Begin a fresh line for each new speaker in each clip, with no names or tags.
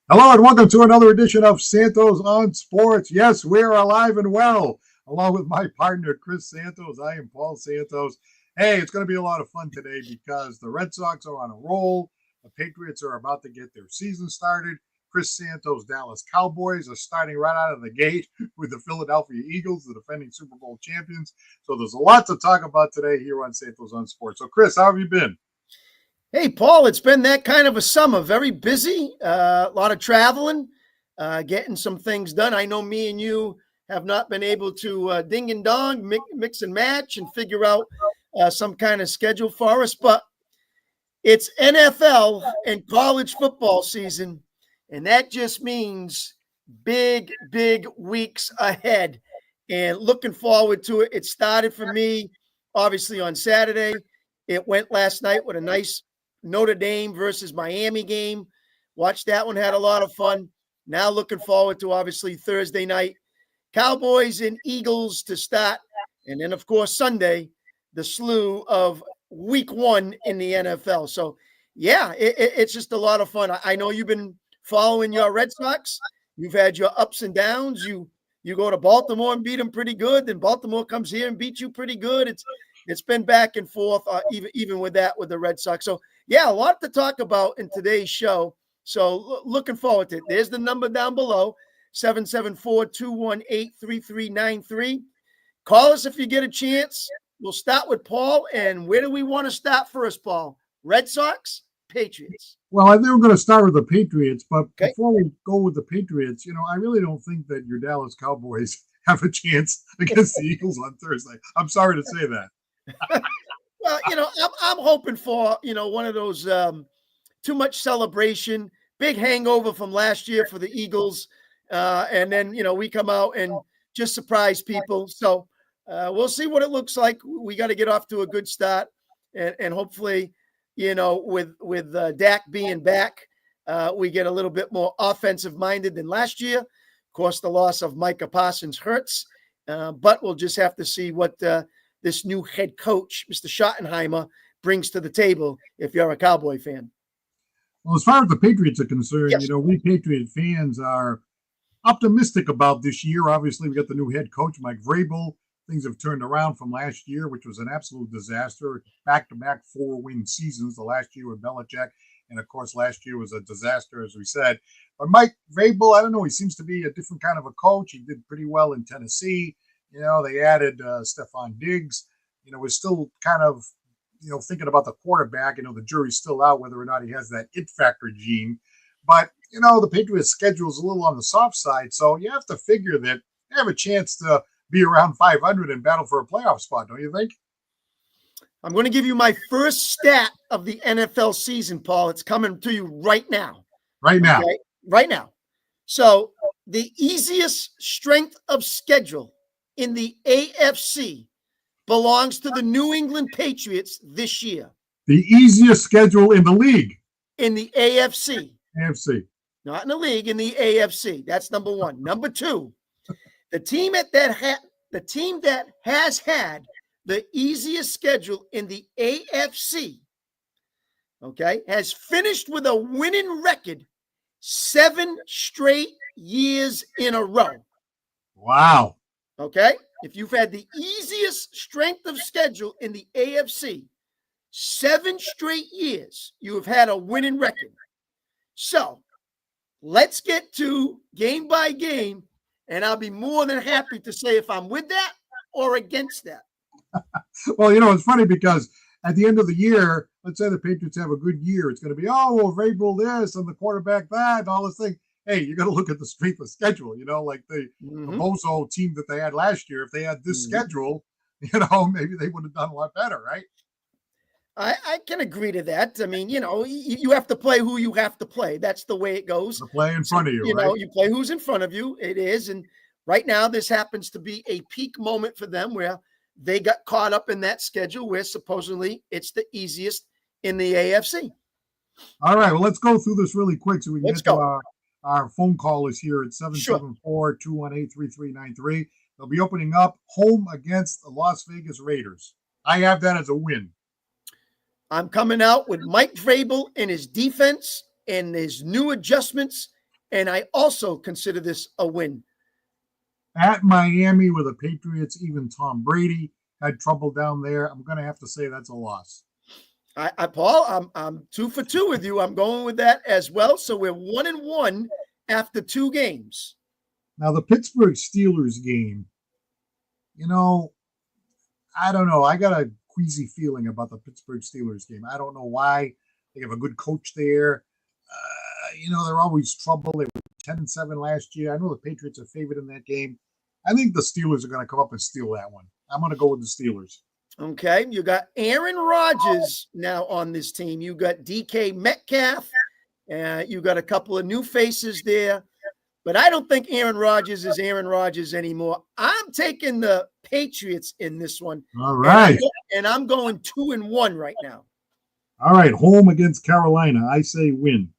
Hello and welcome to another edition of Santos on Sports. Yes, we're alive and well. Along with my partner, Chris Santos, I am Paul Santos. Hey, it's going to be a lot of fun today because the Red Sox are on a roll. The Patriots are about to get their season started. Chris Santos' Dallas Cowboys are starting right out of the gate with the Philadelphia Eagles, the defending Super Bowl champions. So there's a lot to talk about today here on Santos on Sports. So, Chris, how have you been?
Hey, Paul, it's been that kind of a summer. Very busy, a lot of traveling, getting some things done. I know me and you have not been able to ding and dong, mix and match, and figure out some kind of schedule for us. But it's NFL and college football season, and that just means big, big weeks ahead. And looking forward to it. It started for me, obviously, on Saturday. It went last night with a nice Notre Dame versus Miami game. Watched that one, had a lot of fun. Now looking forward to, obviously, Thursday night, Cowboys and Eagles to start. And then, of course, Sunday, the slew of week one in the NFL. So, yeah, it's just a lot of fun. I know you've been following your Red Sox. You've had your ups and downs. You go to Baltimore and beat them pretty good. Then Baltimore comes here and beats you pretty good. It's been back and forth, even with that, with the Red Sox. So, yeah, a lot to talk about in today's show. So, looking forward to it. There's the number down below, 774-218-3393. Call us if you get a chance. We'll start with Paul. And where do we want to start first, Paul? Red Sox, Patriots?
Well, I think we're going to start with the Patriots, but
Okay.
before we go with the Patriots, I really don't think that your Dallas Cowboys have a chance against the Eagles on Thursday. I'm sorry to say that.
Well, I'm hoping for, one of those too much celebration, big hangover from last year for the Eagles. And then, we come out and just surprise people. So we'll see what it looks like. We got to get off to a good start. And hopefully, with Dak being back, we get a little bit more offensive minded than last year. Of course, the loss of Micah Parsons hurts, but we'll just have to see what this new head coach, Mr. Schottenheimer, brings to the table if you're a Cowboy fan.
Well, as far as the Patriots are concerned,
Yes.
We Patriot fans are optimistic about this year. Obviously, we got the new head coach, Mike Vrabel. Things have turned around from last year, which was an absolute disaster. Back-to-back 4-win seasons, the last year with Belichick. And, of course, last year was a disaster, as we said. But Mike Vrabel, I don't know, he seems to be a different kind of a coach. He did pretty well in Tennessee. They added Stephon Diggs. We're still kind of, thinking about the quarterback. The jury's still out whether or not he has that it factor gene. But, the Patriots' schedule is a little on the soft side. So you have to figure that they have a chance to be around 500 and battle for a playoff spot, don't you think?
I'm going to give you my first stat of the NFL season, Paul. It's coming to you right now.
Right now.
Okay? Right now. So the easiest strength of schedule in the AFC belongs to the New England Patriots this year.
The easiest schedule in the league.
In the AFC.
AFC.
Not in the league, in the AFC. That's number one. Number two, the team that has had the easiest schedule in the AFC, okay, has finished with a winning record 7 straight years in a row.
Wow.
Okay? If you've had the easiest strength of schedule in the AFC, 7 straight years, you have had a winning record. So let's get to game by game, and I'll be more than happy to say if I'm with that or against that.
Well, it's funny because at the end of the year, let's say the Patriots have a good year. It's going to be, Vrabel this and the quarterback that and all this thing. Hey, you got to look at the strength of schedule, like the Bozo team that they had last year. If they had this schedule, maybe they would have done a lot better, right?
I can agree to that. I mean, you have to play who you have to play. That's the way it goes.
The play in front of you, right?
You play who's in front of you. It is. And right now, this happens to be a peak moment for them where they got caught up in that schedule where supposedly it's the easiest in the AFC.
All right. Well, let's go through this really quick so we can
Let's
get
go.
to our phone call is here at 774-218-3393. They'll be opening up home against the Las Vegas Raiders. I have that as a win.
I'm coming out with Mike Vrabel and his defense and his new adjustments And I also consider this a win.
At Miami with the Patriots, even Tom Brady had trouble down there. I'm going to have to say that's a loss.
Paul, I'm 2 for 2 with you. I'm going with that as well. So we're 1-1 after 2 games.
Now, the Pittsburgh Steelers game, I don't know. I got a queasy feeling about the Pittsburgh Steelers game. I don't know why. They have a good coach there. They're always trouble. They were 10-7 last year. I know the Patriots are favored in that game. I think the Steelers are going to come up and steal that one. I'm going to go with the Steelers.
Okay. You got Aaron Rodgers now on this team. You got DK Metcalf. You got a couple of new faces there. But I don't think Aaron Rodgers is Aaron Rodgers anymore. I'm taking the Patriots in this one.
All right.
And I'm going 2-1 right now.
All right. Home against Carolina. I say win.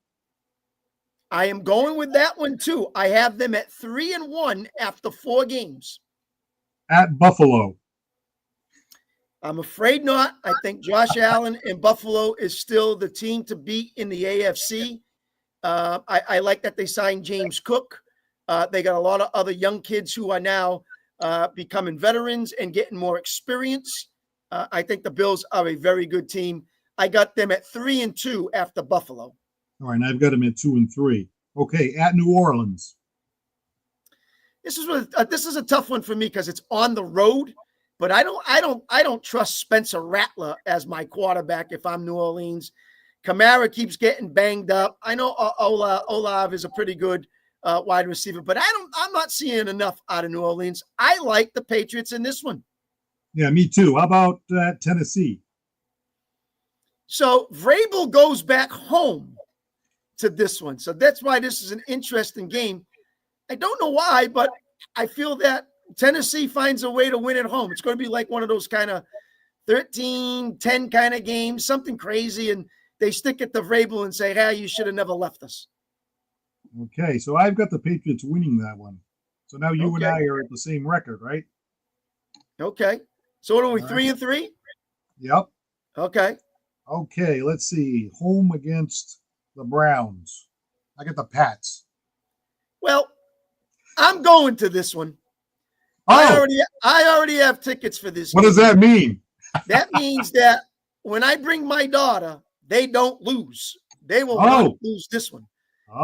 I am going with that one too. I have them at 3-1 after 4 games.
At Buffalo.
I'm afraid not. I think Josh Allen in Buffalo is still the team to beat in the AFC. I like that they signed James Cook. They got a lot of other young kids who are now becoming veterans and getting more experience. I think the Bills are a very good team. I got them at 3-2 after Buffalo.
All right, and I've got them at 2-3. Okay, at New Orleans.
This is a tough one for me because it's on the road, but I don't trust Spencer Rattler as my quarterback if I'm New Orleans. Kamara keeps getting banged up. I know Olave is a pretty good wide receiver, but I'm not seeing enough out of New Orleans. I like the Patriots in this one.
Yeah, me too. How about Tennessee?
So Vrabel goes back home to this one. So that's why this is an interesting game. I don't know why, but I feel that Tennessee finds a way to win at home. It's going to be like one of those kind of 13-10 kind of games, something crazy, and they stick it to Vrabel and say, hey, you should have never left us.
Okay, so I've got the Patriots winning that one. So now you and I are at the same record, right?
Okay. So what are we, 3-3?
Yep.
Okay.
Okay, let's see. Home against the Browns. I got the Pats.
Well, I'm going to this one.
Oh,
I already have tickets for this.
What does that mean?
That means that when I bring my daughter, they don't lose. They will not lose this one.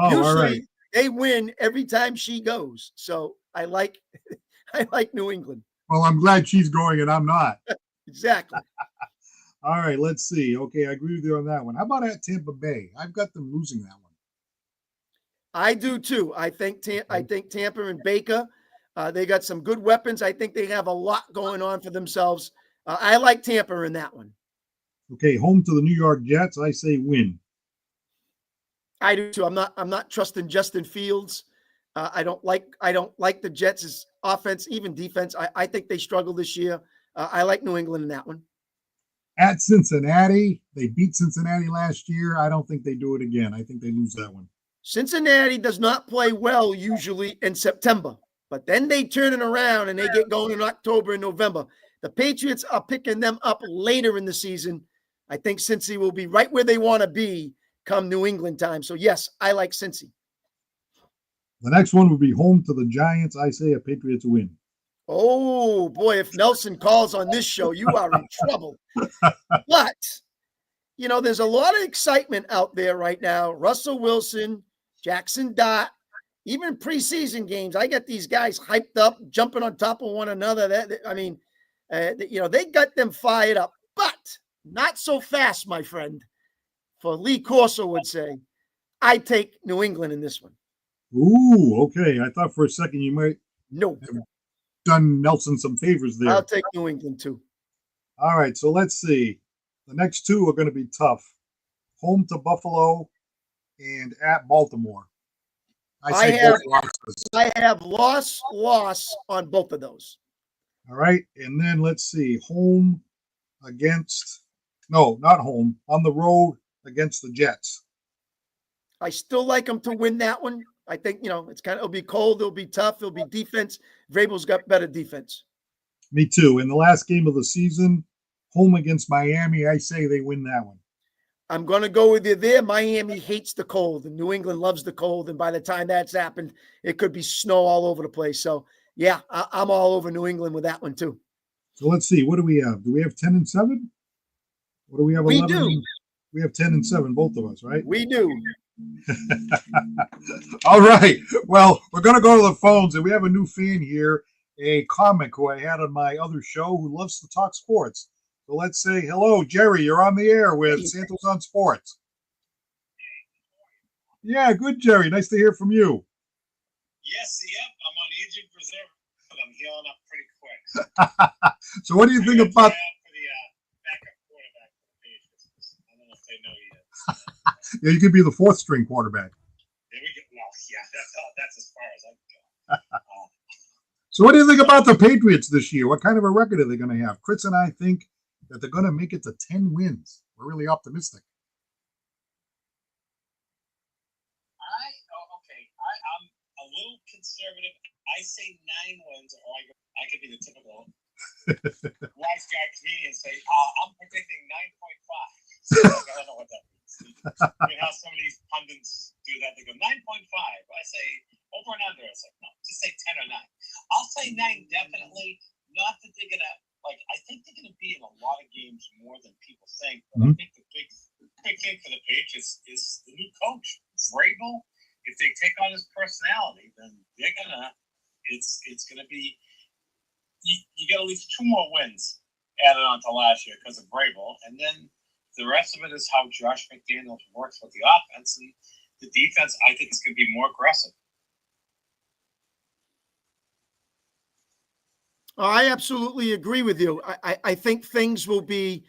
Usually,
all right.
They win every time she goes. So I like New England.
Well, I'm glad she's going and I'm not.
Exactly.
All right, let's see. Okay, I agree with you on that one. How about at Tampa Bay? I've got them losing that one.
I do too. I think Tampa and Baker, they got some good weapons. I think they have a lot going on for themselves. I like Tampa in that one.
Okay, home to the New York Jets. I say win.
I do too. I'm not trusting Justin Fields. I don't like the Jets' offense, even defense. I think they struggle this year. I like New England in that one.
At Cincinnati, they beat Cincinnati last year. I don't think they do it again. I think they lose that one.
Cincinnati does not play well usually in September, but then they turn it around and they get going in October and November. The Patriots are picking them up later in the season. I think Cincy will be right where they want to be come New England time. So, yes, I like Cincy.
The next one would be home to the Giants. I say a Patriots win.
Oh, boy, if Nelson calls on this show, you are in trouble. But, there's a lot of excitement out there right now. Russell Wilson, Jackson Dart, even preseason games. I get these guys hyped up, jumping on top of one another. They got them fired up, but not so fast, my friend. For Lee Corso would say, I take New England in this one.
Ooh, okay. I thought for a second you might have done Nelson some favors there.
I'll take New England too.
All right, so let's see. The next two are going to be tough. Home to Buffalo and at Baltimore. I
have loss on both of those.
All right, and then let's see. Home against on the road against the Jets.
I still like them to win that one. I think, it'll be cold. It'll be tough. It'll be defense. Vrabel's got better defense.
Me too. In the last game of the season, home against Miami, I say they win that one.
I'm going to go with you there. Miami hates the cold, and New England loves the cold. And by the time that's happened, it could be snow all over the place. So, yeah, I'm all over New England with that one, too.
So let's see. What do we have? Do we have 10-7? What do we have?
We
11?
do.
We have 10-7, both of us, right?
We do.
All right. Well, we're going to go to the phones, and we have a new fan here, a comic who I had on my other show who loves to talk sports. So let's say hello, Jerry. You're on the air with Santos on Sports. Yeah, good, Jerry. Nice to hear from you.
Yes, yep. I'm on aging preserve, but I'm healing up pretty quick.
So what do you think about?
For the backup quarterback for the Patriots. I don't know if they know yet.
Yeah, you could be the fourth string quarterback.
There we go. Well, yeah, that's as far as I can go.
So what do you think about the Patriots this year? What kind of a record are they going to have? Chris and I think that they're going to make it to 10 wins. We're really optimistic.
I'm a little conservative. I say 9 wins, or I could be the typical wise guy comedian and say, I'm predicting 9.5. So I don't know what that means. You know how some of these pundits do that? They go 9.5. I say over and under. I say, no, just say 10 or 9. I'll say 9 definitely. Not that they're going to, I think they're going to be in a lot of games more than people think. But I think the big thing for the Patriots is the new coach, Vrabel. If they take on his personality, then they're gonna. It's gonna be. You get at least 2 more wins added on to last year because of Vrabel, and then the rest of it is how Josh McDaniels works with the offense and the defense. I think it's gonna be more aggressive.
I absolutely agree with you. I think things will be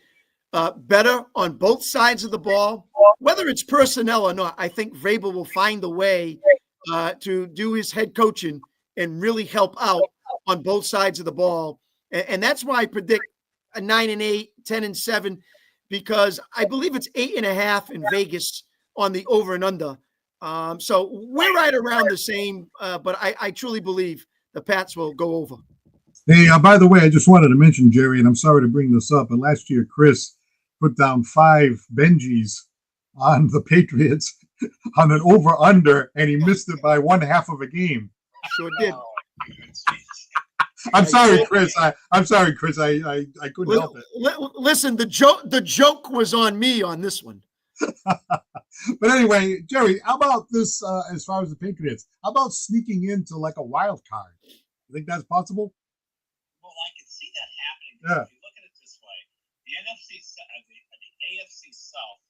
better on both sides of the ball, whether it's personnel or not. I think Vrabel will find a way to do his head coaching and really help out on both sides of the ball. And that's why I predict a 9-8, 10-7, because I believe it's 8.5 in Vegas on the over and under. So we're right around the same, but I truly believe the Pats will go over.
Hey, by the way, I just wanted to mention, Jerry, and I'm sorry to bring this up, but last year Chris put down 5 Benjis on the Patriots on an over-under, and he missed it by 1/2 of a game.
Sure did.
I'm sorry, Chris. I'm sorry, Chris. I couldn't help it.
Listen, the joke was on me on this one.
But anyway, Jerry, how about this as far as the Patriots? How about sneaking into like a wild card? You think that's possible?
Well, I can see that happening.
Yeah.
If you look at it this way, the AFC South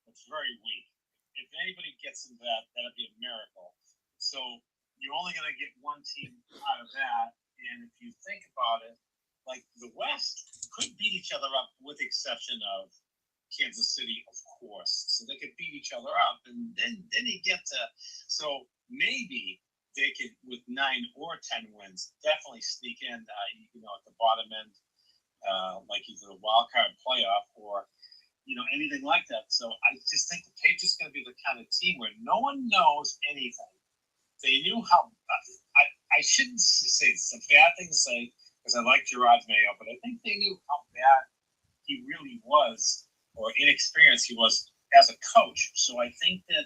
looks very weak. If anybody gets into that, that'd be a miracle. So you're only going to get one team out of that. And if you think about it, like the West could beat each other up with the exception of Kansas City, of course. So they could beat each other up. And then you get to, so maybe they could, with 9 or 10 wins, definitely sneak in, at the bottom end, like either a wild card playoff or, anything like that. So I just think the Patriots going to be the kind of team where no one knows anything. They knew how. I shouldn't say it's a bad thing to say because I like Gerard Mayo, but I think they knew how bad he really was or inexperienced he was as a coach. So I think that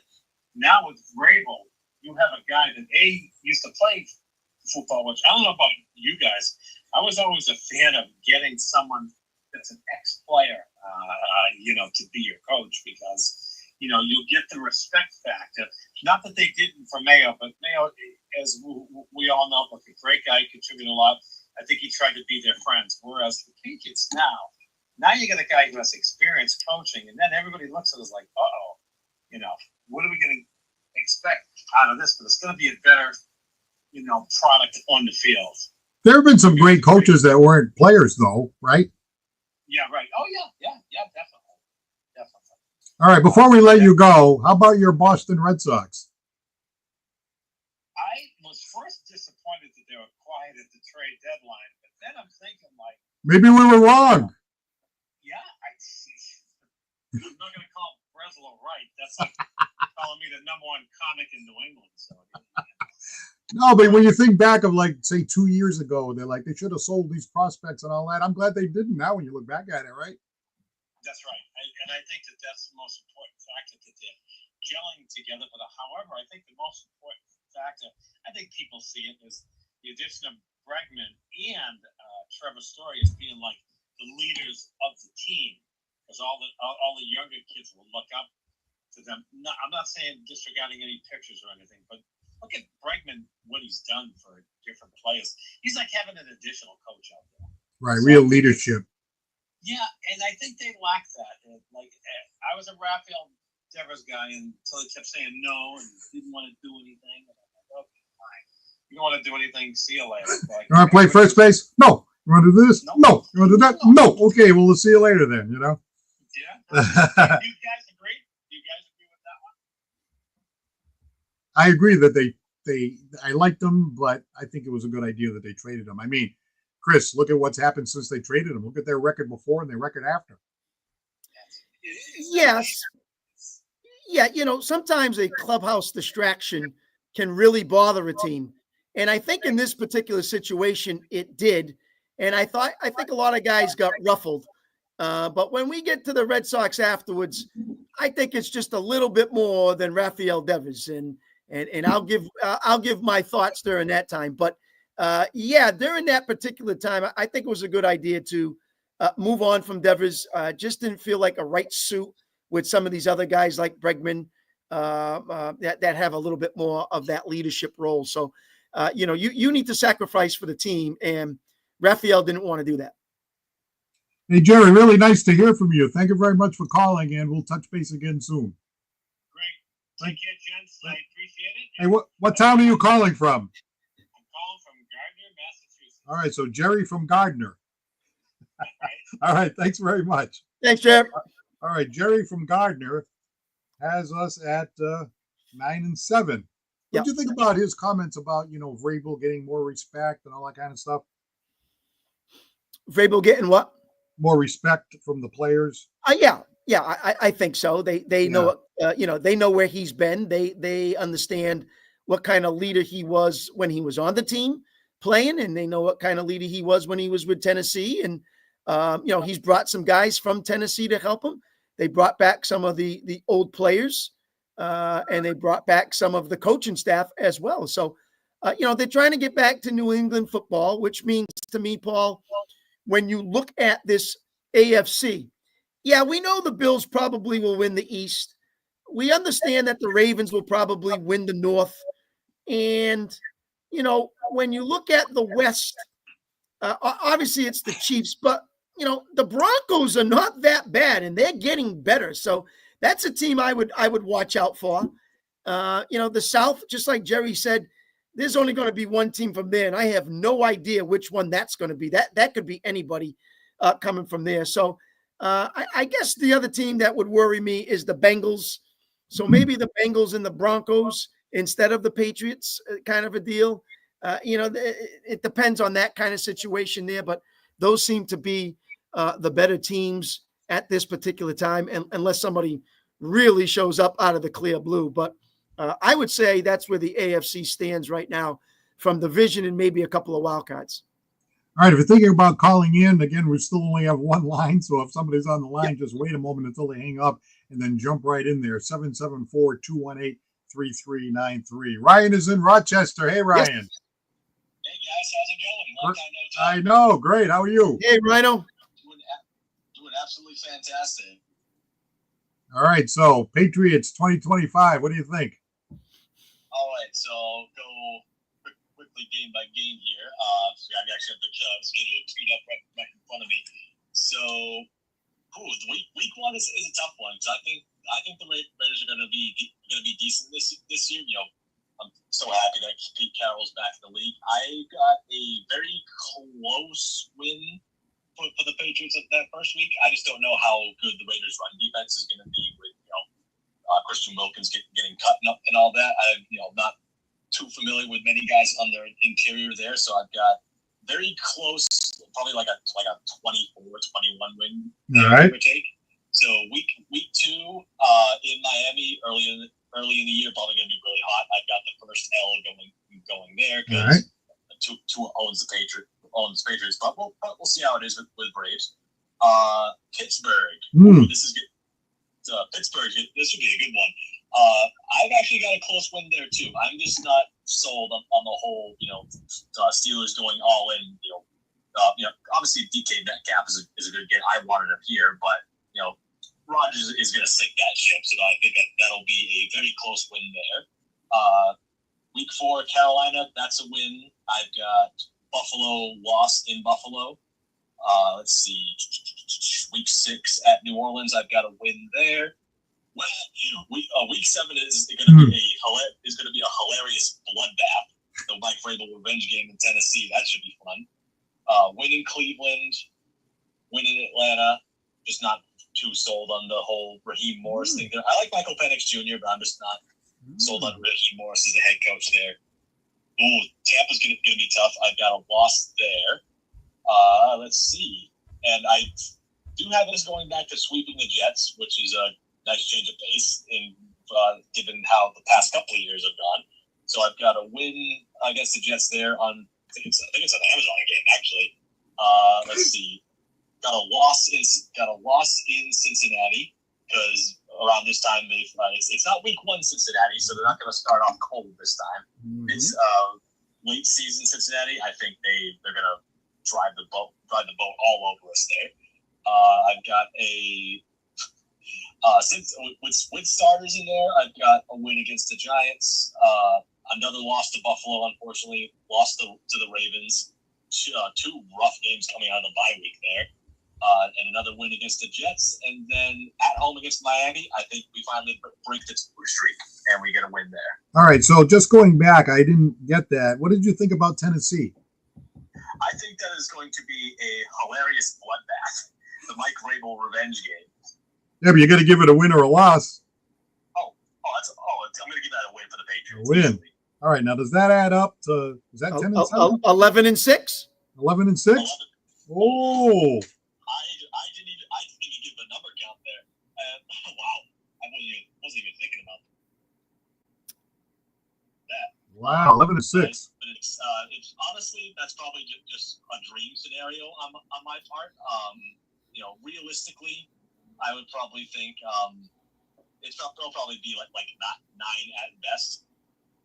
now with Vrabel, you have a guy that used to play football, which I don't know about you guys. I was always a fan of getting someone that's an ex-player, to be your coach because, you'll get the respect factor. Not that they didn't for Mayo, but Mayo, as we all know, like a great guy, contributed a lot. I think he tried to be their friends. Whereas the Patriots now you got a guy who has experience coaching, and then everybody looks at us like, what are we going to expect out of this? But it's going to be a better, product on the field.
There have been some great coaches that weren't players, though, right?
Yeah, right. Oh, yeah, definitely.
All right, before we let you go, how about your Boston Red Sox?
I was first disappointed that they were quiet at the trade deadline, but then I'm thinking,
maybe we were wrong.
Yeah, I'm not going to call Breslow right. That's like calling me the #1 comic in New England. So.
No, but when you think back of say 2 years ago, they're like they should have sold these prospects and all that. I'm glad they didn't. Now, when you look back at it, right?
That's right, and I think that's the most important gelling together. But however, I think the most important factor, I think people see it, is the addition of Bregman and Trevor Story as being like the leaders of the team, because all the younger kids will look up to them. No, I'm not saying disregarding any pictures or anything, but look at Bregman, what he's done for different players. He's like having an additional coach out there.
Right, so real leadership.
Yeah, and I think they lack that. Like, I was a Raphael Devers guy until he kept saying no and didn't want to do anything. And I'm like, okay, fine. You don't want to do anything, see you later. Like,
you want to play first base? No. You want to do this? No. You want to do that? No. Okay, well, we'll see you later then, you know?
Yeah. Do you guys agree? Do you guys agree with that one?
I agree that I liked them, but I think it was a good idea that they traded them. I mean, Chris, look at what's happened since they traded them. Look at their record before and their record after.
Yes. Yeah, sometimes a clubhouse distraction can really bother a team. And I think in this particular situation, it did. And I think a lot of guys got ruffled. But when we get to the Red Sox afterwards, I think it's just a little bit more than Raphael Devers. And I'll give my thoughts during that time. But during that particular time, I think it was a good idea to move on from Devers. Just didn't feel like a right suit with some of these other guys like Bregman that have a little bit more of that leadership role. So, you need to sacrifice for the team, and Raphael didn't want to do that.
Hey, Jerry, really nice to hear from you. Thank you very much for calling, and we'll touch base again soon.
Great. Take care, gents. I appreciate it.
Hey, what town are you calling from?
I'm calling from Gardner, Massachusetts.
All right, so Jerry from Gardner. All right, thanks very much.
Thanks, Jerry.
All right, Jerry from Gardner has us at 9-7. What do you think about his comments about, Vrabel getting more respect and all that kind of stuff?
Vrabel getting what?
More respect from the players?
I think so. They know, they know where he's been. They understand what kind of leader he was when he was on the team playing, and they know what kind of leader he was when he was with Tennessee. And, he's brought some guys from Tennessee to help him. They brought back some of the old players, and they brought back some of the coaching staff as well. So, they're trying to get back to New England football, which means to me, Paul, when you look at this AFC, we know the Bills probably will win the East. We understand that the Ravens will probably win the North. And, when you look at the West, obviously it's the Chiefs, but the Broncos are not that bad, and they're getting better. So that's a team I would watch out for. The South, just like Jerry said, there's only going to be one team from there, and I have no idea which one that's going to be. That could be anybody coming from there. So I guess the other team that would worry me is the Bengals. So maybe the Bengals and the Broncos instead of the Patriots, kind of a deal. It depends on that kind of situation there, but those seem to be the better teams at this particular time, unless somebody really shows up out of the clear blue. But I would say that's where the AFC stands right now from division and maybe a couple of wild cards.
All right, if you're thinking about calling in, again, we still only have one line. So if somebody's on the line, just wait a moment until they hang up and then jump right in there. 774-218-3393. Ryan is in Rochester. Hey, Ryan.
Hey, guys. How's it going? Long time no talk.
I know. Great. How are you?
Hey, Rhino.
Doing absolutely fantastic.
All right. So Patriots 2025. What do you think?
All right. So I'll go quickly game by game here. I actually have the schedule tweet up right in front of me. So, the week one is a tough one. So I think the Raiders are going to be decent this year. I'm so happy that Pete Carroll's back in the league. I got a very close win for the Patriots that first week. I just don't know how good the Raiders' run defense is going to be with Christian Wilkins getting cut and all that. I'm not too familiar with many guys on their interior there, so I've got very close, probably like a 24-21 win.
All right.
Take. So week two in Miami early in the year, probably going to be really hot. I've got the first L going there because two owns the Patriots, but we'll see how it is with Braves. Pittsburgh. This is good. Pittsburgh. This should be a good one. I've actually got a close win there too. I'm just not sold on the whole, Steelers going all in. Obviously DK Metcalf is a good get. I wanted him here, but Rodgers is going to sink that ship, so I think that'll be a very close win there. Week 4, Carolina, that's a win. I've got Buffalo lost in Buffalo. Let's see, week 6 at New Orleans, I've got a win there. Week 7 is going to be a hilarious bloodbath. The Mike Vrabel revenge game in Tennessee, that should be fun. Win in Cleveland, win in Atlanta. Just not too sold on the whole Raheem Morris thing there. I like Michael Penix Jr., but I'm just not sold on Raheem Morris as a head coach there. Ooh, Tampa's going to be tough. I've got a loss there. Let's see. And I do have this going back to sweeping the Jets, which is a nice change of pace given how the past couple of years have gone. So I've got a win against the Jets there on I think it's an Amazon game actually. Let's see. Got a loss in Cincinnati because around this time it's not week 1 Cincinnati, so they're not going to start off cold this time. Mm-hmm. It's late season Cincinnati. I think they're going to drive the boat all over us there. I've got with starters in there. I've got a win against the Giants. Another loss to Buffalo, unfortunately. Lost to the Ravens. Two rough games coming out of the bye week there. And another win against the Jets. And then at home against Miami, I think we finally break the 2 streak and we get a win there.
All right, so just going back, I didn't get that. What did you think about Tennessee?
I think that is going to be a hilarious bloodbath. The Mike Vrabel revenge game.
Yeah, but you got to give it a win or a loss.
I'm going to give that a win for the Patriots.
A win. Easily. All right, now does that add up to? Is that 10-7?
11-6.
11-6.
11.
Oh.
I didn't even give a number count there. Wow, I wasn't even thinking about that.
Wow, 11-6.
But it's honestly, that's probably just a dream scenario on my part. Realistically, I would probably think it'll probably be like not 9 at best.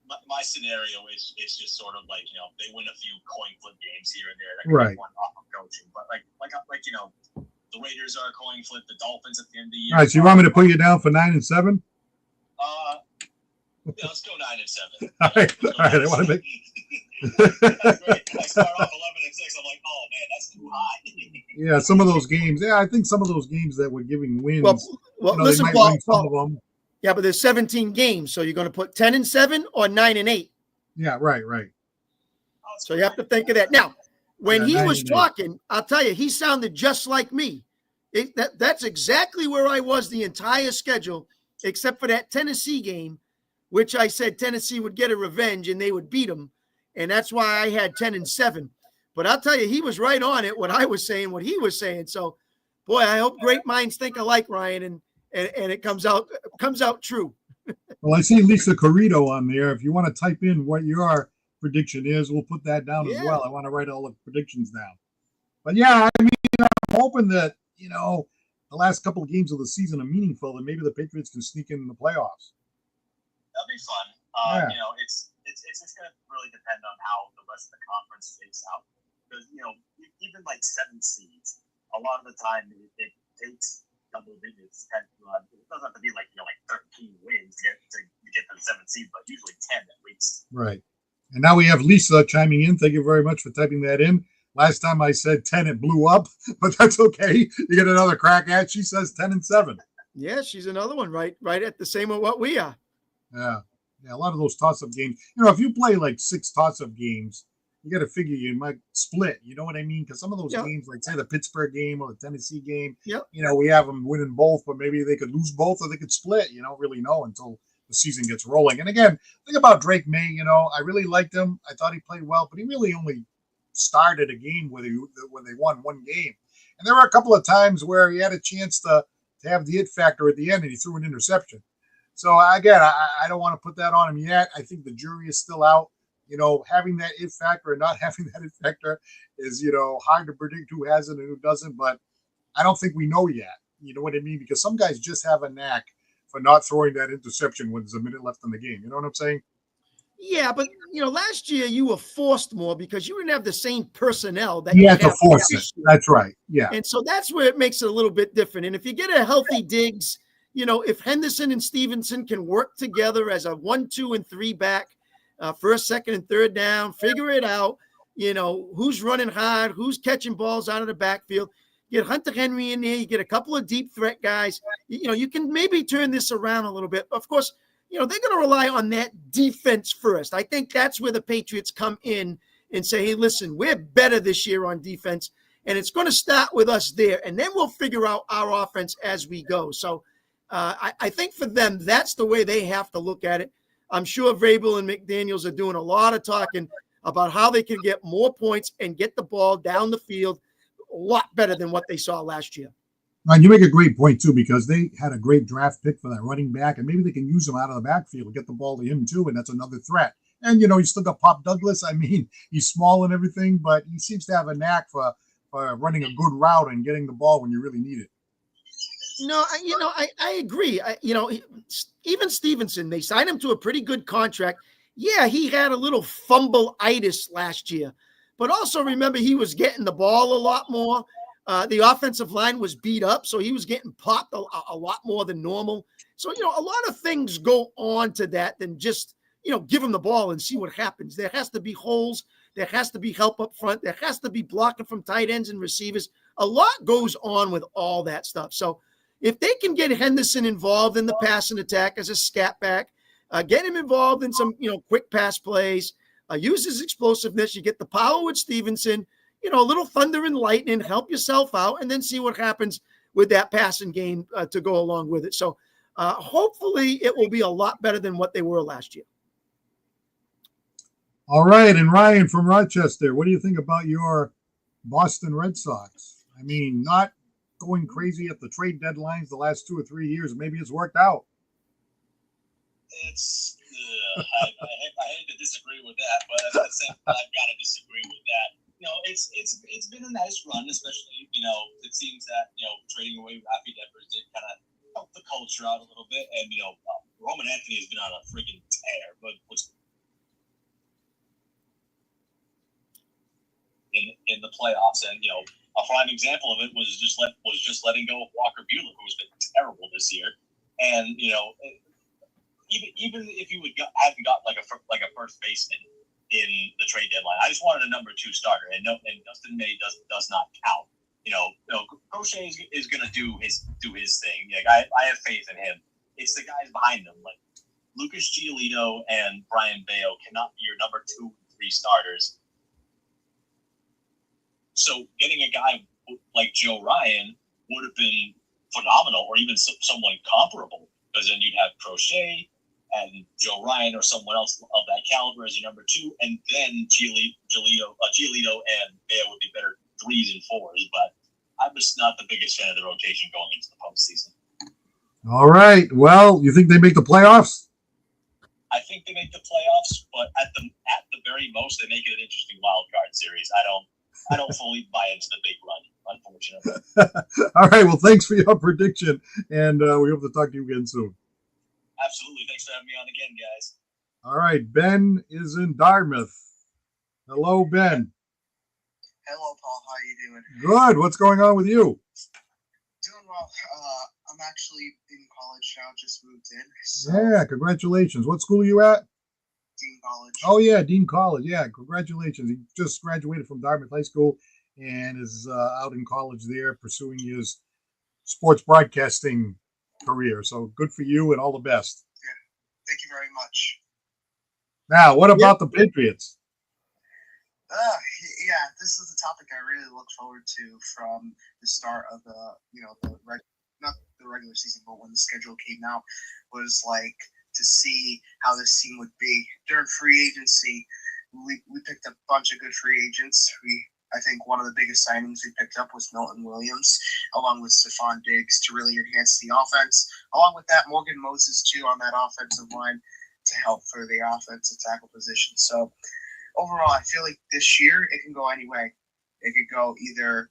My scenario is just sort of like they win a few coin flip games here and there that can get one off of coaching, but like the Raiders are a coin flip, the Dolphins at the end of the year.
All right, so you want me to put you down for 9-7?
Let's go 9-7.
All right. I want to make.
That's great. I start off 11-6. I'm like, oh man, that's too high.
Yeah, some of those games. Yeah, I think some of those games that were giving wins.
Well, listen, Paul. Some of them. Yeah, but there's 17 games, so you're going to put 10-7 or 9-8.
Yeah, right.
So you have to think of that. Now, when he was talking, I'll tell you, he sounded just like me. That's exactly where I was the entire schedule, except for that Tennessee game, which I said Tennessee would get a revenge and they would beat them, and that's why I had 10-7. But I'll tell you, he was right on it. What I was saying, what he was saying. So, boy, I hope great minds think alike, Ryan, and it comes out true.
Well, I see Lisa Corrido on there. If you want to type in what your prediction is, we'll put that down as well. I want to write all the predictions down. But yeah, I mean, I'm hoping that the last couple of games of the season are meaningful, and maybe the Patriots can sneak in the playoffs.
That'll be fun. It's just going to really depend on how the rest of the conference shakes out. Because even like 7 seeds, a lot of the time it takes double digits. It doesn't have to be like 13 wins to get to the 7th seed, but usually 10 at least. Right.
And now we have Lisa chiming in. Thank you very much for typing that in. Last time I said 10, it blew up, but that's okay. You get another crack at. She says 10-7.
Yeah, she's another one, right at the same of what we are.
Yeah, a lot of those toss-up games. If you play like 6 toss-up games, you got to figure you might split. You know what I mean? Because some of those games, like say the Pittsburgh game or the Tennessee game, we have them winning both, but maybe they could lose both or they could split. You don't really know until the season gets rolling. And again, think about Drake May. I really liked him. I thought he played well, but he really only started a game when they won 1 game. And there were a couple of times where he had a chance to have the it factor at the end, and he threw an interception. So again, I don't want to put that on him yet. I think the jury is still out. Having that it factor and not having that it factor is, hard to predict who has it and who doesn't. But I don't think we know yet. You know what I mean? Because some guys just have a knack for not throwing that interception when there's a minute left in the game. You know what I'm saying?
Yeah, but last year you were forced more because you didn't have the same personnel that
He
you
had to
have
force it.
this year.
That's right. Yeah.
And so that's where it makes it a little bit different. And if you get a healthy Diggs, if Henderson and Stevenson can work together as a 1, 2, and 3 back, first, second, and third down, figure it out. Who's running hard, who's catching balls out of the backfield. Get Hunter Henry in there. You get a couple of deep threat guys. You can maybe turn this around a little bit. Of course, they're going to rely on that defense first. I think that's where the Patriots come in and say, hey, listen, we're better this year on defense, and it's going to start with us there, and then we'll figure out our offense as we go. So I think for them, that's the way they have to look at it. I'm sure Vrabel and McDaniels are doing a lot of talking about how they can get more points and get the ball down the field a lot better than what they saw last year.
And you make a great point, too, because they had a great draft pick for that running back, and maybe they can use him out of the backfield and get the ball to him, too, and that's another threat. And, you still got Pop Douglas. I mean, he's small and everything, but he seems to have a knack for running a good route and getting the ball when you really need it.
No, I agree. Even Stevenson, they signed him to a pretty good contract. Yeah, he had a little fumble-itis last year, but also remember he was getting the ball a lot more. The offensive line was beat up, so he was getting popped a lot more than normal. So, a lot of things go on to that than just, give him the ball and see what happens. There has to be holes. There has to be help up front. There has to be blocking from tight ends and receivers. A lot goes on with all that stuff. So if they can get Henderson involved in the passing attack as a scat back, get him involved in some, quick pass plays, use his explosiveness, you get the power with Stevenson, a little thunder and lightning, help yourself out, and then see what happens with that passing game to go along with it. So hopefully it will be a lot better than what they were last year.
All right. And Ryan from Rochester, what do you think about your Boston Red Sox? I mean, not going crazy at the trade deadlines the last 2 or 3 years. Maybe it's worked out.
I hate to disagree with that, but at the same time, I've got to disagree with that. It's been a nice run, especially, it seems that, trading away Rafi Devers did kind of help the culture out a little bit. And, Roman Anthony has been on a freaking tear, but in the playoffs. And, a prime example of it was just letting go of Walker Buehler, who's been terrible this year. And, even if you hadn't got like a first baseman in the trade deadline, I just wanted a number 2 starter, and Dustin May does not count. Crochet is going to do his thing. Like I have faith in him. It's the guys behind him, like Lucas Giolito and Brian Bayo, cannot be your number 2 and 3 starters. So getting a guy like Joe Ryan would have been phenomenal, or even someone comparable, because then you'd have Crochet and Joe Ryan or someone else of that caliber as your number 2, and then Giolito and Bayo would be better 3s and 4s. But I'm just not the biggest fan of the rotation going into the postseason. All
right. Well, you think they make the playoffs?
I think they make the playoffs, but at the very most, they make it an interesting wild card series. I don't fully buy into the big run, unfortunately.
All right. Well, thanks for your prediction, and we hope to talk to you again soon.
Absolutely. Thanks for having me on again, guys.
All right. Ben is in Dartmouth. Hello, Ben.
Hello, Paul. How are you doing?
Good. What's going on with you?
Doing well. I'm actually in college now. Just moved in. So.
Yeah. Congratulations. What school are you at?
Dean College.
Oh, yeah. Dean College. Yeah. Congratulations. He just graduated from Dartmouth High School and is out in college there pursuing his sports broadcasting career. So good for you and all the best.
Yeah. Thank you very much.
Now, what about the Patriots?
Yeah, this is a topic I really look forward to from the start of not the regular season, but when the schedule came out, was like to see how this team would be. During free agency, we picked up a bunch of good free agents. I think one of the biggest signings we picked up was Milton Williams, along with Stephon Diggs, to really enhance the offense. Along with that, Morgan Moses, too, on that offensive line to help for the offensive tackle position. So overall, I feel like this year it can go any way. It could go either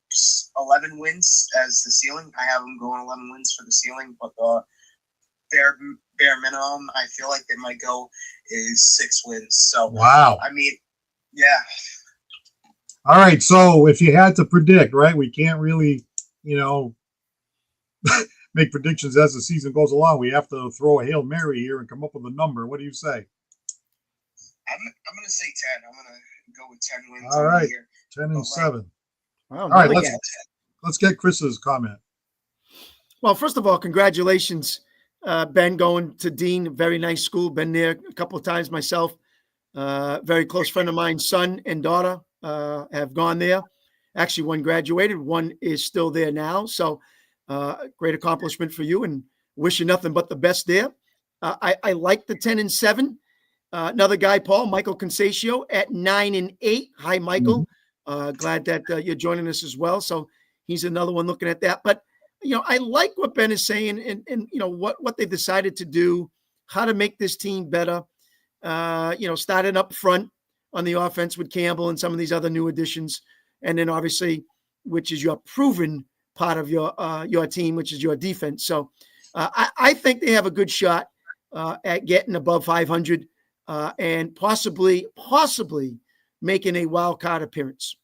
11 wins as the ceiling. I have them going 11 wins for the ceiling, but bare minimum I feel like they might go is 6 wins. So
Wow.
I mean, yeah.
All right. So if you had to predict, right, we can't really, make predictions as the season goes along. We have to throw a Hail Mary here and come up with a number. What do you say?
I'm gonna say 10. I'm gonna go with 10 wins.
All
on
right.
the year.
10 and 7.
Wow,
All right,
another
let's get Chris's comment.
Well, first of all, congratulations, Ben, going to Dean. Very nice school. Been there a couple of times myself. Very close friend of mine's son and daughter have gone there. Actually, one graduated. One is still there now. So great accomplishment for you, and wish you nothing but the best there. I like the 10 and 7. Another guy, Paul, Michael Consaccio at 9 and 8. Hi, Michael. Glad that you're joining us as well. So he's another one looking at that. But I like what Ben is saying, and what they decided to do, how to make this team better. Starting up front on the offense with Campbell and some of these other new additions, and then obviously, which is your proven part of your team, which is your defense. So I think they have a good shot at getting above 500 and possibly making a wild card appearance.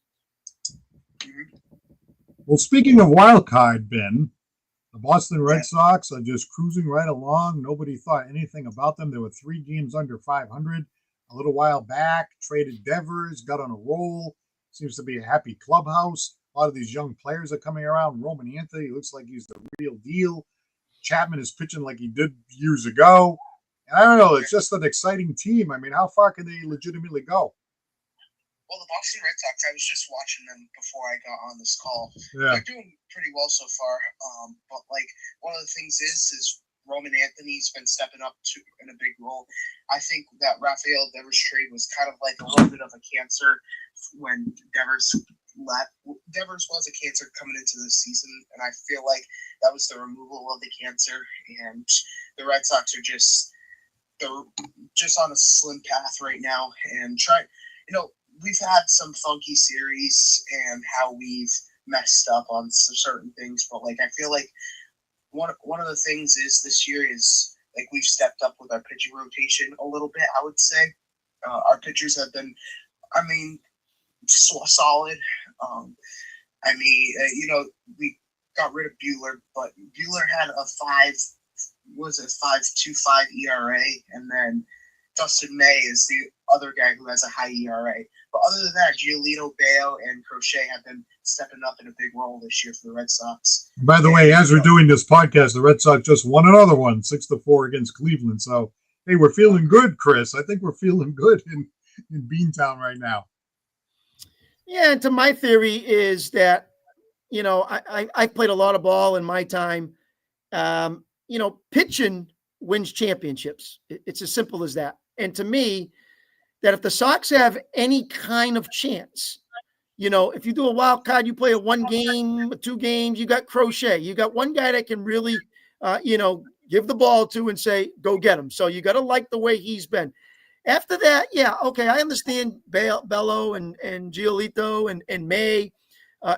Well, speaking of wild card, Ben, the Boston Red Sox are just cruising right along. Nobody thought anything about them. They were 3 games under 500 a little while back. Traded Devers, got on a roll. Seems to be a happy clubhouse. A lot of these young players are coming around. Roman Anthony looks like he's the real deal. Chapman is pitching like he did years ago. And I don't know. It's just an exciting team. I mean, how far can they legitimately go?
Well, the Boston Red Sox, I was just watching them before I got on this call.
Yeah.
They're doing pretty well so far. But one of the things is Roman Anthony's been stepping up in a big role. I think that Rafael Devers trade was kind of like a little bit of a cancer when Devers left. Devers was a cancer coming into the season, and I feel like that was the removal of the cancer. And the Red Sox are they're just on a slim path right now, and we've had some funky series and how we've messed up on some certain things, but I feel like one of the things is this year is we've stepped up with our pitching rotation a little bit. I would say our pitchers have been, solid. We got rid of Buehler, but Buehler had a 5.25 ERA, and then Dustin May is the other guy who has a high ERA. But other than that, Giolito, Bayo, and Crochet have been stepping up in a big role this year for the Red Sox.
By the way, as we're doing this podcast, the Red Sox just won another one, 6-4 against Cleveland. So, hey, we're feeling good, Chris. I think we're feeling good in Beantown right now.
Yeah, and to my theory is that, I played a lot of ball in my time. Pitching wins championships. It's as simple as that. And to me, that if the Sox have any kind of chance, if you do a wild card, you play a 1 game, 2 games, you got Crochet. You got one guy that can really, give the ball to and say, go get him. So you got to like the way he's been. After that, yeah, okay, I understand Bello and Giolito and May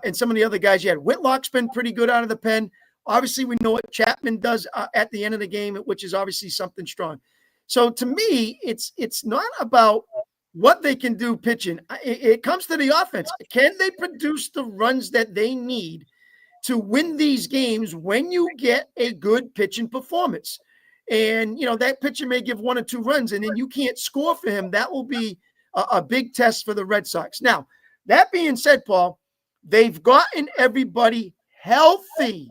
and some of the other guys you had. Whitlock's been pretty good out of the pen. Obviously, we know what Chapman does at the end of the game, which is obviously something strong. So to me, it's not about what they can do pitching. It comes to the offense. Can they produce the runs that they need to win these games when you get a good pitching performance? And, that pitcher may give 1 or 2 runs, and then you can't score for him. That will be a big test for the Red Sox. Now, that being said, Paul, they've gotten everybody healthy.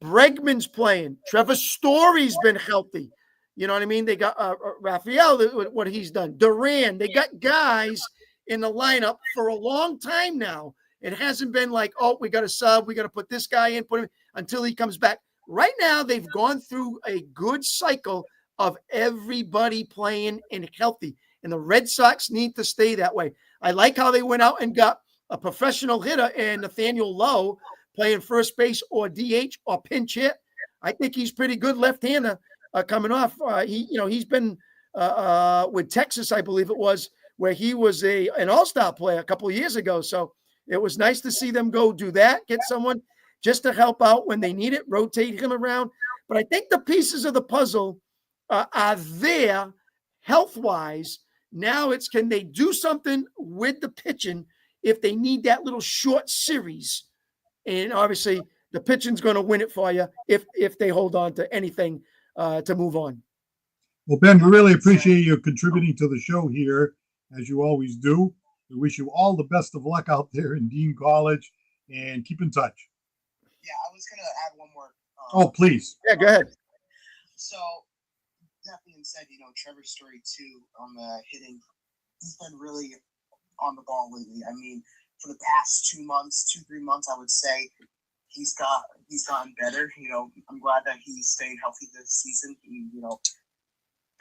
Bregman's playing. Trevor Story's been healthy. You know what I mean? They got Rafael, what he's done. Duran. They got guys in the lineup for a long time now. It hasn't been like, oh, we got a sub. We got to put this guy in, put him until he comes back. Right now, they've gone through a good cycle of everybody playing and healthy. And the Red Sox need to stay that way. I like how they went out and got a professional hitter and Nathaniel Lowe playing first base or DH or pinch hit. I think he's pretty good left-hander coming off. He's been with Texas, I believe it was, where he was an all-star player a couple of years ago. So it was nice to see them go do that, get someone just to help out when they need it, rotate him around. But I think the pieces of the puzzle are there health-wise. Now it's, can they do something with the pitching if they need that little short series? And obviously the pitching's going to win it for you if they hold on to anything to move on.
Well, Ben, we really appreciate you contributing to the show here, as you always do. We wish you all the best of luck out there in Dean College, and keep in touch.
Yeah, I was gonna add one more.
Oh, please.
Yeah, go ahead.
So that being said, Trevor's story too on the hitting, he's been really on the ball lately. I mean, for the past 3 months, I would say he's gotten better. I'm glad that he's staying healthy this season.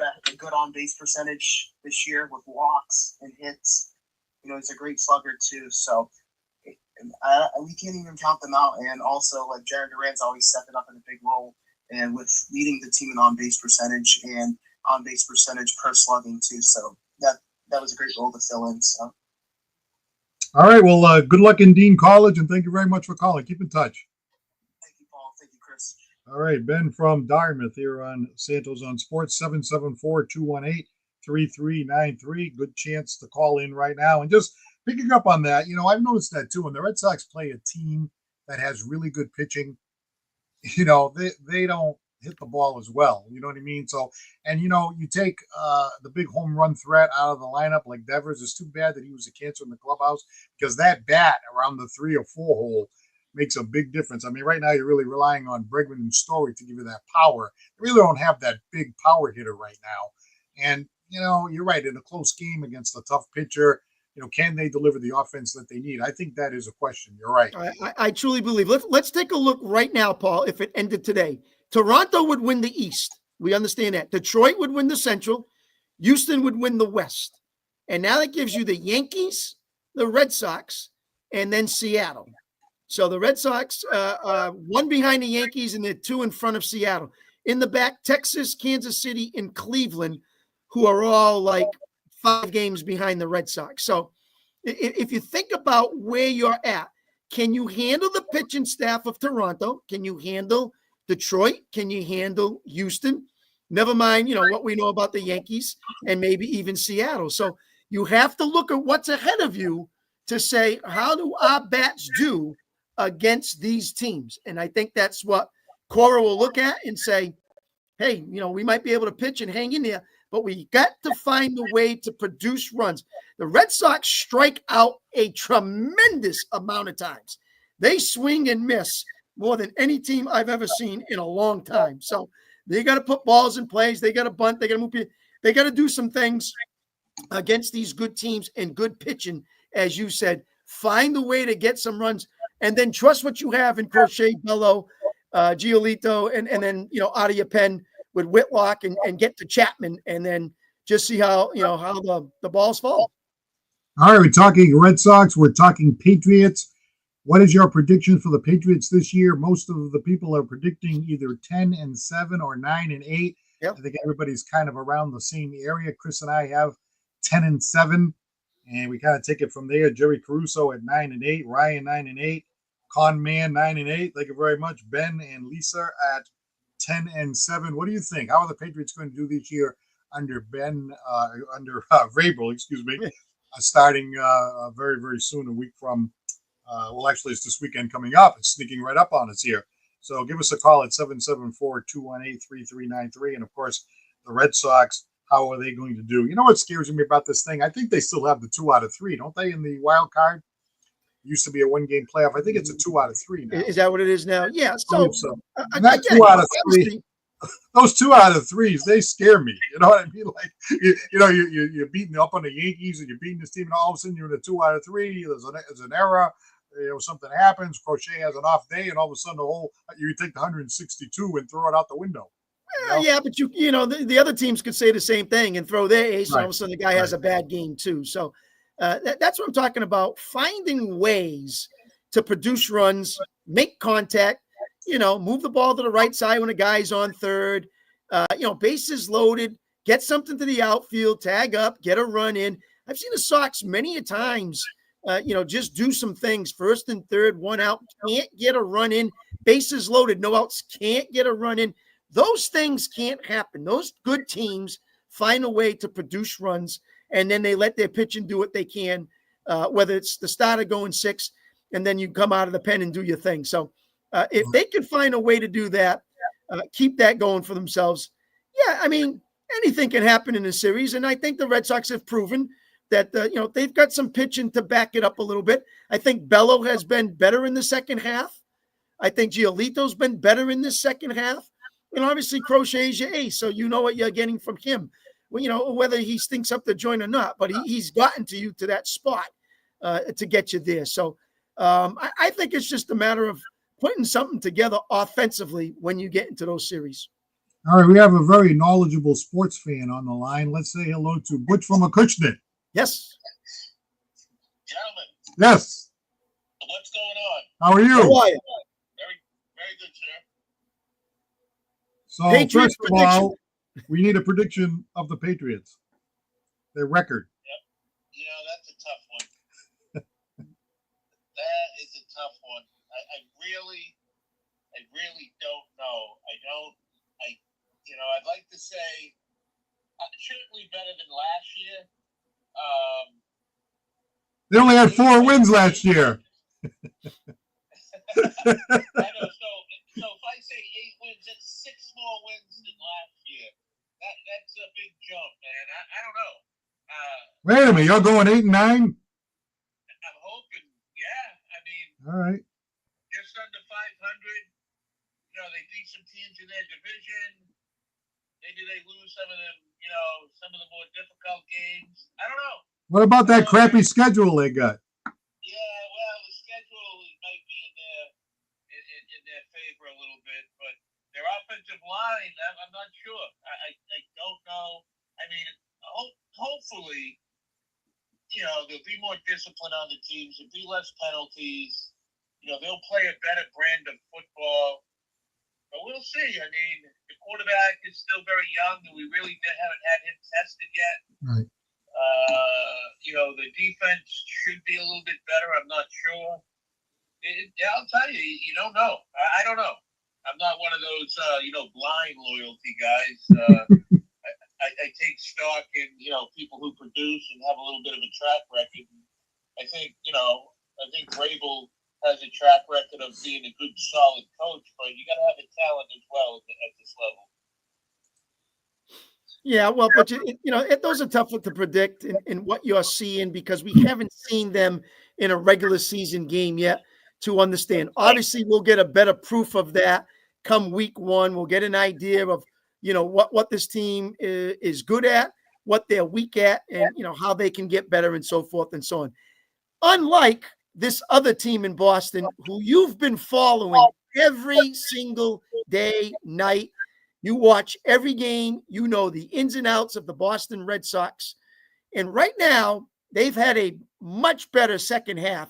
A good on base percentage this year with walks and hits. He's a great slugger too. So we can't even count them out. And also, like, Jared Duran's always stepping up in a big role, and with leading the team in on base percentage and on base percentage per slugging too. So that was a great role to fill in. So.
All right. Well, good luck in Dean College, and thank you very much for calling. Keep in touch.
Thank you, Paul. Thank you, Chris.
All right. Ben from Dartmouth here on Santos on Sports, 774-218-3393. Good chance to call in right now. And just picking up on that, I've noticed that too. When the Red Sox play a team that has really good pitching, they don't hit the ball as well. You know what I mean? So, and you take the big home run threat out of the lineup like Devers. It's too bad that he was a cancer in the clubhouse, because that bat around the 3 or 4 hole makes a big difference. I mean, right now you're really relying on Bregman and Story to give you that power. They really don't have that big power hitter right now. And you're right, in a close game against a tough pitcher, can they deliver the offense that they need? I think that is a question. You're right.
I truly believe. Let's take a look right now, Paul. If it ended today, Toronto would win the East. We understand that. Detroit would win the Central. Houston would win the West. And now that gives you the Yankees, the Red Sox, and then Seattle. So the Red Sox, one behind the Yankees, and they're 2 in front of Seattle. In the back, Texas, Kansas City, and Cleveland, who are all like 5 games behind the Red Sox. So if you think about where you're at, can you handle the pitching staff of Toronto? Can you handle Detroit? Can you handle Houston? Never mind, what we know about the Yankees and maybe even Seattle. So you have to look at what's ahead of you to say, how do our bats do against these teams? And I think that's what Cora will look at and say, hey, we might be able to pitch and hang in there, but we got to find a way to produce runs. The Red Sox strike out a tremendous amount of times. They swing and miss more than any team I've ever seen in a long time. So they got to put balls in plays. They got to bunt. They got to move. They got to do some things against these good teams and good pitching, as you said. Find a way to get some runs, and then trust what you have in Crochet, Bello, Giolito, and then out of your pen with Whitlock and get to Chapman, and then just see how the balls fall.
All right, we're talking Red Sox. We're talking Patriots. What is your prediction for the Patriots this year? Most of the people are predicting either 10-7 or 9-8.
Yep.
I think everybody's kind of around the same area. Chris and I have 10-7, and we kind of take it from there. Jerry Caruso at 9-8, Ryan 9-8, Con Man 9-8. Thank you very much. Ben and Lisa at 10-7. What do you think? How are the Patriots going to do this year under Vrabel? Excuse me, starting very, very soon, a week from. Actually, it's this weekend coming up. It's sneaking right up on us here. So give us a call at 774-218-3393. And, of course, the Red Sox, how are they going to do? You know what scares me about this thing? I think they still have the 2 out of 3, don't they, in the wild card? It used to be a 1-game playoff. I think it's a 2 out of 3 now.
Is that what it is now? Yeah. So,
that 2 out of 3, those 2 out of 3s, they scare me. You know what I mean? Like, you're beating up on the Yankees and you're beating this team, and all of a sudden you're in a 2 out of 3. There's an error. Something happens. Crochet has an off day, and all of a sudden you take the 162 and throw it out the window.
Yeah, but the other teams could say the same thing and throw their ace, and all of a sudden the guy has a bad game too. So that's what I'm talking about. Finding ways to produce runs, make contact, move the ball to the right side when a guy's on third, bases loaded, get something to the outfield, tag up, get a run in. I've seen the Sox many a times, just do some things. 1st and 3rd, 1 out, can't get a run in, bases loaded, no outs, can't get a run in. Those things can't happen. Those good teams find a way to produce runs, and then they let their pitching do what they can, whether it's the starter going 6, and then you come out of the pen and do your thing. So if they can find a way to do that, keep that going for themselves, yeah, I mean, anything can happen in a series, and I think the Red Sox have proven that they've got some pitching to back it up a little bit. I think Bello has been better in the second half. I think Giolito's been better in this second half. And obviously Crochet's your ace, so you know what you're getting from him. Well, whether he stinks up the joint or not, but he's gotten to you to that spot to get you there. So I think it's just a matter of putting something together offensively when you get into those series.
All right, we have a very knowledgeable sports fan on the line. Let's say hello to Butch from Acushnet.
Yes.
Gentlemen,
Yes.
what's going on?
How are you?
How are you?
Very good, sir.
So
Patriots
first of all, we need a prediction of the Patriots. Their record.
That's a tough one. That is a tough one. I really don't know. I'd like to say certainly better than last year.
They only had 4 wins last year.
I know. So if I say 8 wins, that's 6 more wins than last year. That's a big jump, man. I don't know.
Wait a minute, you're going 8 and 9?
I'm hoping, yeah. I mean,
All right.
just under 500. They beat some teams in their division. Maybe they lose some of them, some of the more difficult games. I don't know.
What about that crappy schedule they got?
Yeah, well, the schedule might be in their favor a little bit, but their offensive line, I'm not sure. I don't know. I mean, hopefully, there'll be more discipline on the teams. There'll be less penalties. They'll play a better brand of football. But we'll see. I mean, the quarterback is still very young, and we really haven't had him tested yet.
Right.
The defense should be a little bit better. I'm not sure. I'll tell you, you don't know. I don't know. I'm not one of those, blind loyalty guys. I take stock in, people who produce and have a little bit of a track record. I think Vrabel has a track record of being a good, solid coach, but you got to have the talent as well at this level.
Yeah, well, but those are tough to predict in what you're seeing because we haven't seen them in a regular season game yet to understand. Obviously, we'll get a better proof of that come week 1. We'll get an idea of what this team is good at, what they're weak at, and how they can get better and so forth and so on. Unlike this other team in Boston, who you've been following every single day, night. You watch every game. You know the ins and outs of the Boston Red Sox. And right now, they've had a much better second half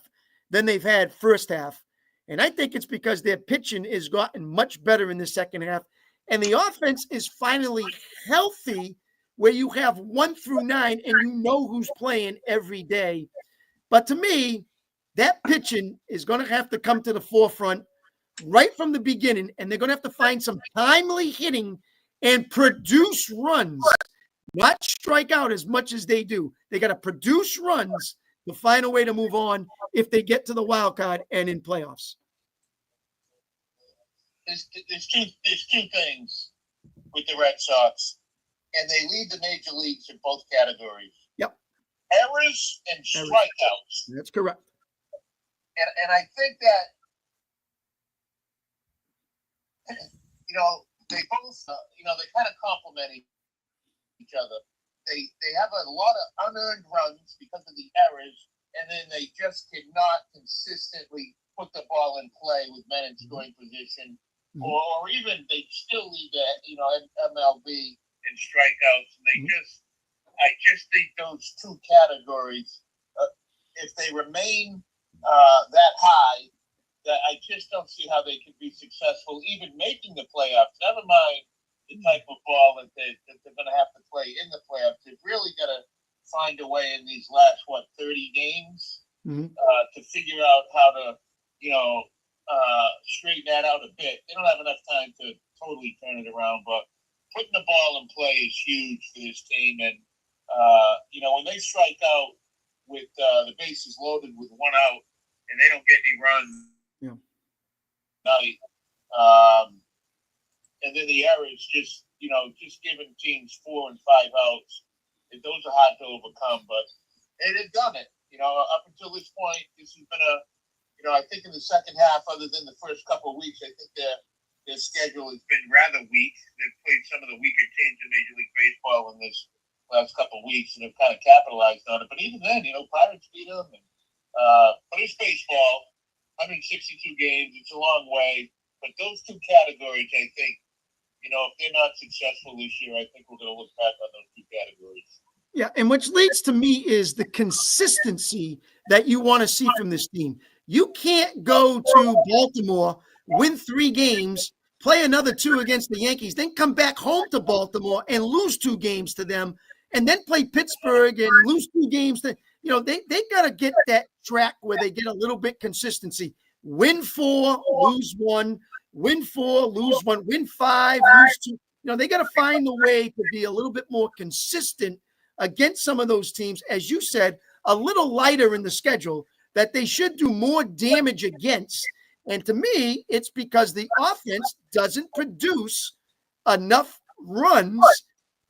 than they've had first half. And I think it's because their pitching has gotten much better in the second half. And the offense is finally healthy where you have 1 through 9 and you know who's playing every day. But to me, that pitching is going to have to come to the forefront right from the beginning, and they're going to have to find some timely hitting and produce runs, not strike out as much as they do. They got to produce runs to find a way to move on if they get to the wild card and in playoffs.
There's two things with the Red Sox, and they lead the major leagues in both categories.
Yep.
Errors and strikeouts.
That's correct.
And I think that they both they kind of complement each other. They have a lot of unearned runs because of the errors, and then they just cannot consistently put the ball in play with men in scoring position, or even they still lead that MLB in strikeouts. And I just think those two categories, if they remain that high, that I just don't see how they could be successful even making the playoffs. Never mind the type of ball that they're going to have to play in the playoffs. They've really got to find a way in these last 30 games to figure out how to straighten that out a bit. They don't have enough time to totally turn it around, but putting the ball in play is huge for this team. And, when they strike out with the bases loaded with one out and they don't get any runs, night, and then the errors just giving teams 4 and 5 outs. Those are hard to overcome, but they've done it. Up until this point, this has been I think in the second half, other than the first couple of weeks, I think their schedule has been rather weak. They've played some of the weaker teams in Major League Baseball in this last couple of weeks, and have kind of capitalized on it. But even then, Pirates beat them. But it's baseball, 162 games. It's a long way. But those two categories, I think, if they're not successful this year, I think we're going to look back on those two categories.
Yeah, and which leads to me is the consistency that you want to see from this team. You can't go to Baltimore, win 3 games, play another 2 against the Yankees, then come back home to Baltimore and lose 2 games to them, and then play Pittsburgh and lose 2 games. They got to get that track where they get a little bit consistency. Win 4, lose 1. Win 4, lose 1. Win 5, lose 2. They got to find a way to be a little bit more consistent against some of those teams, as you said, a little lighter in the schedule that they should do more damage against. And to me, it's because the offense doesn't produce enough runs,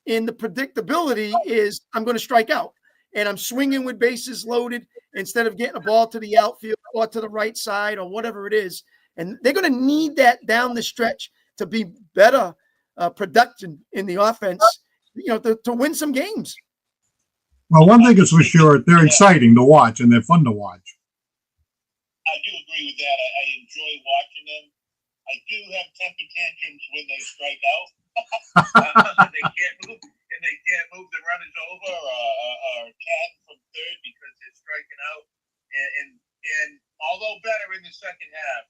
and the predictability is I'm going to strike out and I'm swinging with bases loaded instead of getting a ball to the outfield or to the right side or whatever it is. And they're going to need that down the stretch to be better production in the offense, to win some games.
Well, one thing is for sure, they're exciting to watch and they're fun to watch.
I do agree with that. I enjoy watching them. I do have temper tantrums when they strike out. They can't move the runners over or tag from third because they're striking out. And although better in the second half,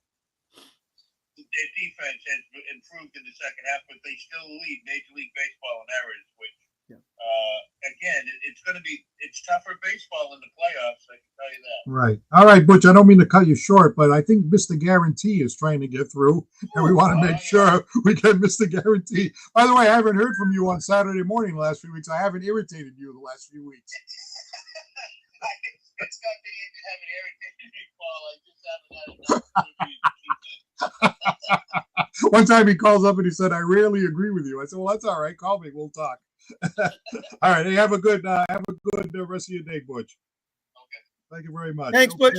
their defense has improved in the second half, but they still lead Major League Baseball in errors, which again, it's tougher baseball in the playoffs, I can tell you that.
Right. All right, Butch, I don't mean to cut you short, but I think Mr. Guarantee is trying to get through, and we want to make sure we get Mr. Guarantee. By the way, I haven't heard from you on Saturday morning the last few weeks. I haven't irritated you the last few weeks.
It's not that you haven't irritated me, Paul. I just haven't had enough.
One time he calls up and he said, "I rarely agree with you." I said, "Well, that's all right. Call me. We'll talk." All right. Hey, have a good rest of your day, Butch.
Okay.
Thank you very much.
Thanks, Butch.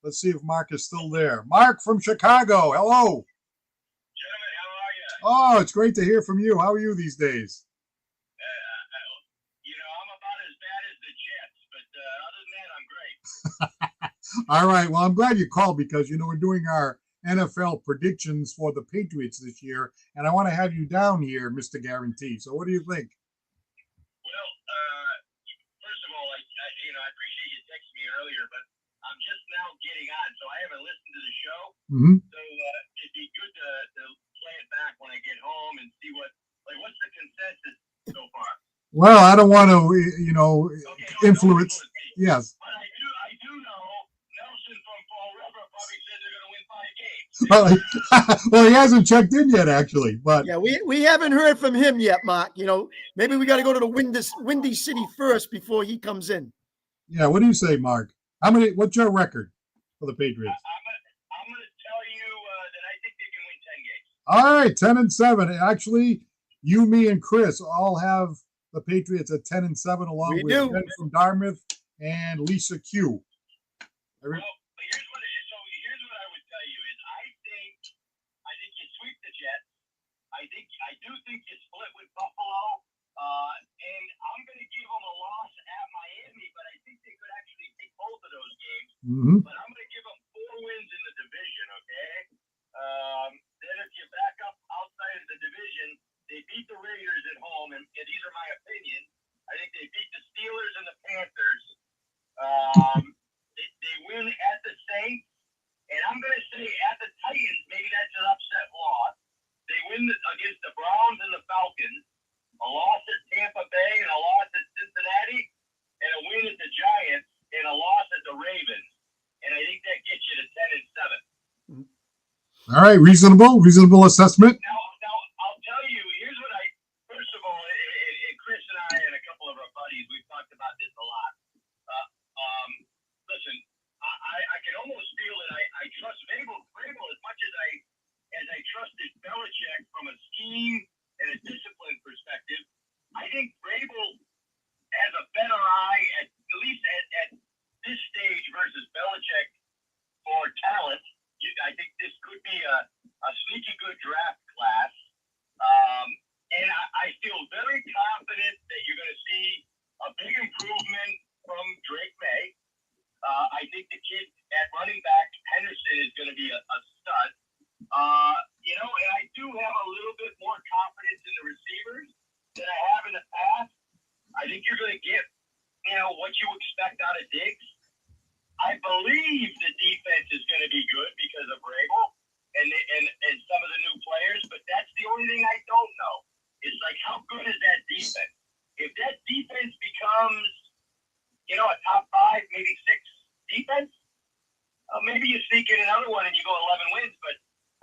Let's see if Mark is still there. Mark from Chicago. Hello.
Gentlemen, how are you?
Oh, it's great to hear from you. How are you these days?
I'm about as bad as the Jets, but other than that, I'm great.
All right. Well, I'm glad you called because, we're doing our NFL predictions for the Patriots this year, and I want to have you down here, Mr. Guarantee. So what do you think?
Well, first of all, I appreciate you texting me earlier, but I'm just now getting on, so I haven't listened to the show.
Mm-hmm.
So it'd be good to play it back when I get home and see what's the consensus so far.
Well, I don't want to, influence. Yes.
But I do know Nelson from Fall River probably said they're going to win 5 games.
Well, he hasn't checked in yet, actually. But
yeah, we haven't heard from him yet, Mark. Maybe we got to go to the Windy City first before he comes in.
Yeah, what do you say, Mark? What's your record for the Patriots?
I'm going to tell you that I think they can win 10 games.
All right, 10-7. Actually, you, me, and Chris all have the Patriots at 10-7, along with Ben from Dartmouth and Lisa Q.
Here's what I would tell you is I think you sweep the Jets. I do think you split with Buffalo, and I'm going to give them a loss at Miami, but I think they could actually take both of those games.
Mm-hmm.
But I'm going to give them 4 wins in the division. Okay. Then if you back up outside of the division, they beat the Raiders at home, and these are my opinions. I think they beat the Steelers and the Panthers. They win at the Saints, and I'm going to say at the Titans, maybe that's an upset loss. They win against the Browns and the Falcons, a loss at Tampa Bay and a loss at Cincinnati, and a win at the Giants and a loss at the Ravens. And I think that gets you to 10-7.
All right, reasonable assessment.
Now
to get, what you expect out of Diggs. I believe the defense is going to be good because of Vrabel and some of the new players, but that's the only thing I don't know. It's like, how good is that defense? If that defense becomes, a top 5, maybe 6 defense, maybe you sneak in another one and you go 11 wins. But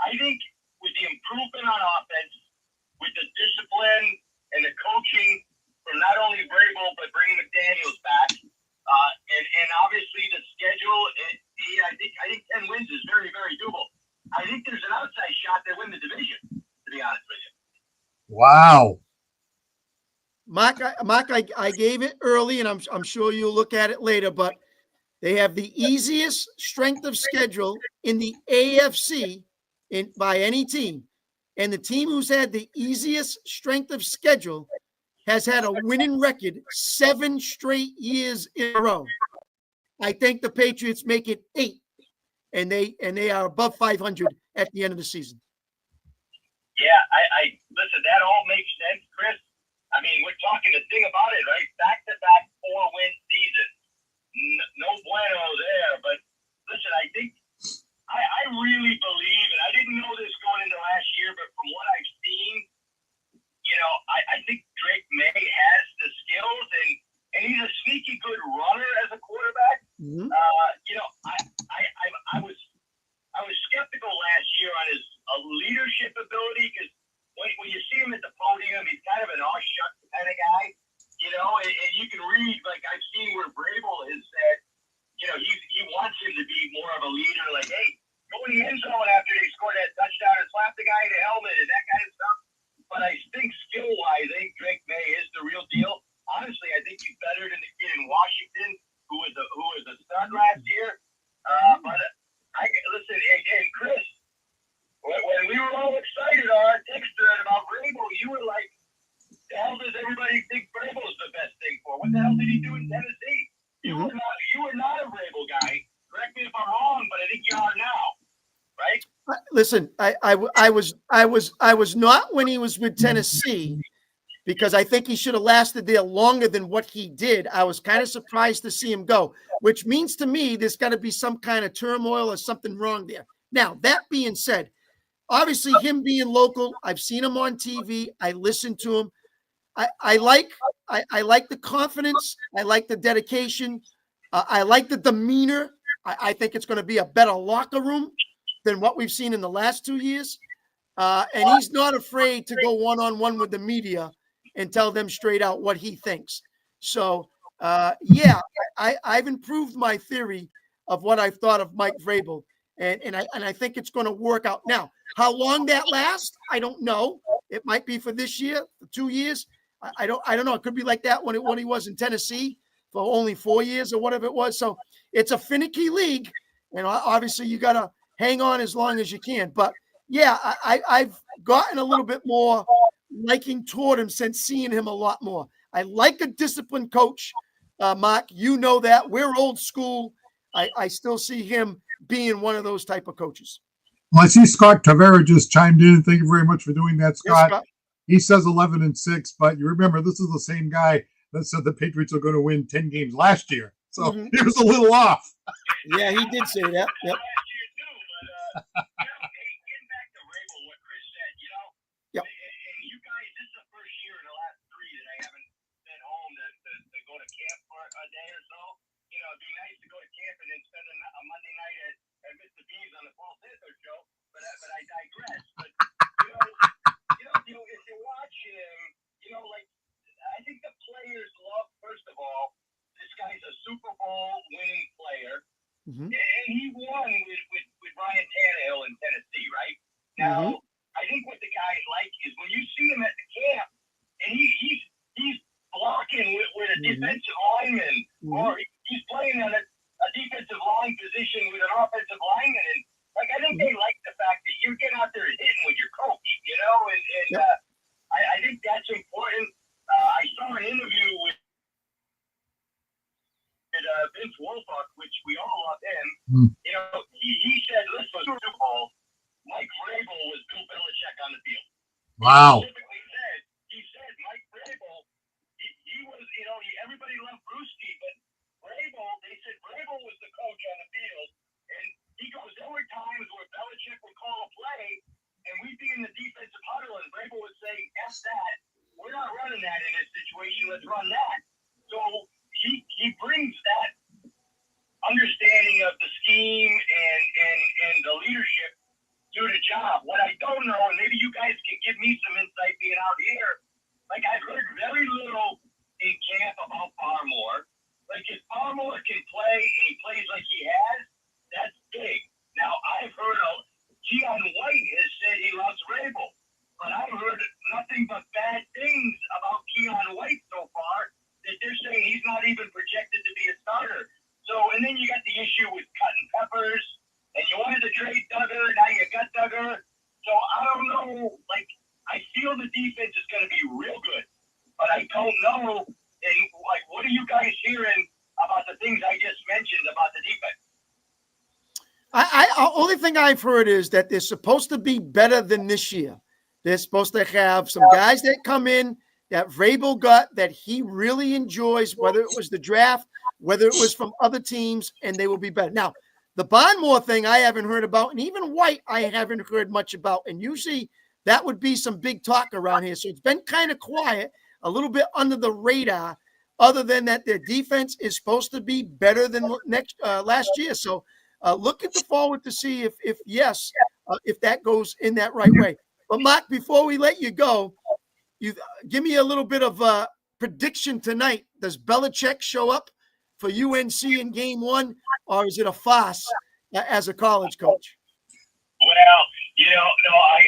I think with the improvement on offense, with the discipline and the coaching from not only Vrabel but bringing McDaniels back, and obviously the schedule, I think 10 wins is very, very doable. I think there's an outside shot they win the division, to be honest with you.
Wow.
Mark, I gave it early, and I'm sure you'll look at it later, but they have the easiest strength of schedule in the AFC by any team. And the team who's had the easiest strength of schedule has had a winning record 7 straight years in a row. I think the Patriots make it 8, and they are above 500 at the end of the season.
Yeah, I listen, that all makes sense, Chris. I mean, we're talking the thing about it, right? Back-to-back 4-win seasons. No bueno there. But listen, I think I really believe, and I didn't know this going into last year, but from what I've seen, I think Drake May has the skills, and he's a sneaky good runner as a quarterback.
Mm-hmm.
I was skeptical last year on his leadership ability because when you see him at the podium, he's kind of an aw-shucks kind of guy, and you can read, like I've seen where Vrabel has said, he wants him to be more of a leader, like, hey, go in the end zone after they score that touchdown and slap the guy in the helmet and that kind of stuff. But I think skill-wise, I think Drake May is the real deal. Honestly, I think he's better than the kid in Washington who was a stud last year. But listen, and Chris, when we were all excited on our text thread about Vrabel, you were like, the hell does everybody think Vrabel's the best thing for? What the hell did he do in Tennessee? You were not a Vrabel guy. Correct me if I'm wrong, but I think you are now, right?
Listen, I was not when he was with Tennessee, because I think he should have lasted there longer than what he did. I was kind of surprised to see him go, which means to me there's got to be some kind of turmoil or something wrong there. Now, that being said, obviously him being local, I've seen him on TV. I listen to him. I like the confidence. I like the dedication. I like the demeanor. I think it's going to be a better locker room than what we've seen in the last 2 years. And he's not afraid to go one-on-one with the media and tell them straight out what he thinks. So, I've improved my theory of what I've thought of Mike Vrabel, and I think it's going to work out. Now, how long that lasts, I don't know. It might be for this year, for 2 years. I don't know. It could be like that when he was in Tennessee for only 4 years or whatever it was. So it's a finicky league, and obviously you got to hang on as long as you can. But yeah, I've gotten a little bit more liking toward him since seeing him a lot more. I like a disciplined coach, Mark. You know that. We're old school. I still see him being one of those type of coaches.
Well, I see Scott Tavera just chimed in. Thank you very much for doing that, Scott.
Yes, Scott.
He says 11-6, but you remember this is the same guy that said the Patriots are going to win 10 games last year. So he was a little off.
Yeah, he did say that. Yep.
Last year too, but getting back to Vrabel, what Chris said,
Yep.
And you guys, this is the first year in the last 3 that I haven't been home to go to camp for a day or so. It'd be nice to go to camp and then spend a Monday night at Mr. B's on the Paul Santos show. But I digress. But if you watch him, like I think the players love. First of all, this guy's a Super Bowl winning player, and he won with Ryan Tannehill in Tennessee, right? Now, I think what the guys like is when you see him at the camp, and he's blocking with a defensive lineman, or he's playing on a defensive line position with an offensive lineman, and I think they like the fact that you're getting out there and hitting with your coach, and I think that's important. I saw an interview with Vince Wilfork, which we all love him. He said, listen, Super Bowl, Mike Vrabel was Bill Belichick on the field.
Wow.
He said Mike Vrabel, he was, everybody loved Brewski, but they said Vrabel was the coach on the field, and he goes, there were times where Belichick would call a play, and we'd be in the defensive huddle, and Vrabel would say, F that, we're not running that in this situation, let's run that. So he brings that understanding of the scheme and the leadership to the job. What I don't know, and maybe you guys can give me some insight being out here, like I've heard very little in camp about Barmore. Like if Barmore can play and he plays like he has, that's big. Now I've heard Keon White has said he loves Vrabel, but I've heard nothing but bad things about Keon White so far, that they're saying he's not even projected to be a starter. So, and then you got the issue with cutting peppers, and you wanted to trade Duggar, now you got Duggar. So I don't know, like, I feel the defense is going to be real good, but I don't know. And like, what are you guys hearing about the things I just mentioned about the defense?
Only thing I've heard is that they're supposed to be better than this year. They're supposed to have some guys that come in that Vrabel got that he really enjoys, whether it was the draft, whether it was from other teams, and they will be better. Now, the Barmore thing I haven't heard about, and even White I haven't heard much about. And usually that would be some big talk around here. So it's been kind of quiet, a little bit under the radar, other than that their defense is supposed to be better than last year. So looking forward to see if that goes in that right way. But Mark, before we let you go, you give me a little bit of a prediction tonight. Does Belichick show up for UNC in game 1, or is it a farce as a college coach?
Well, no,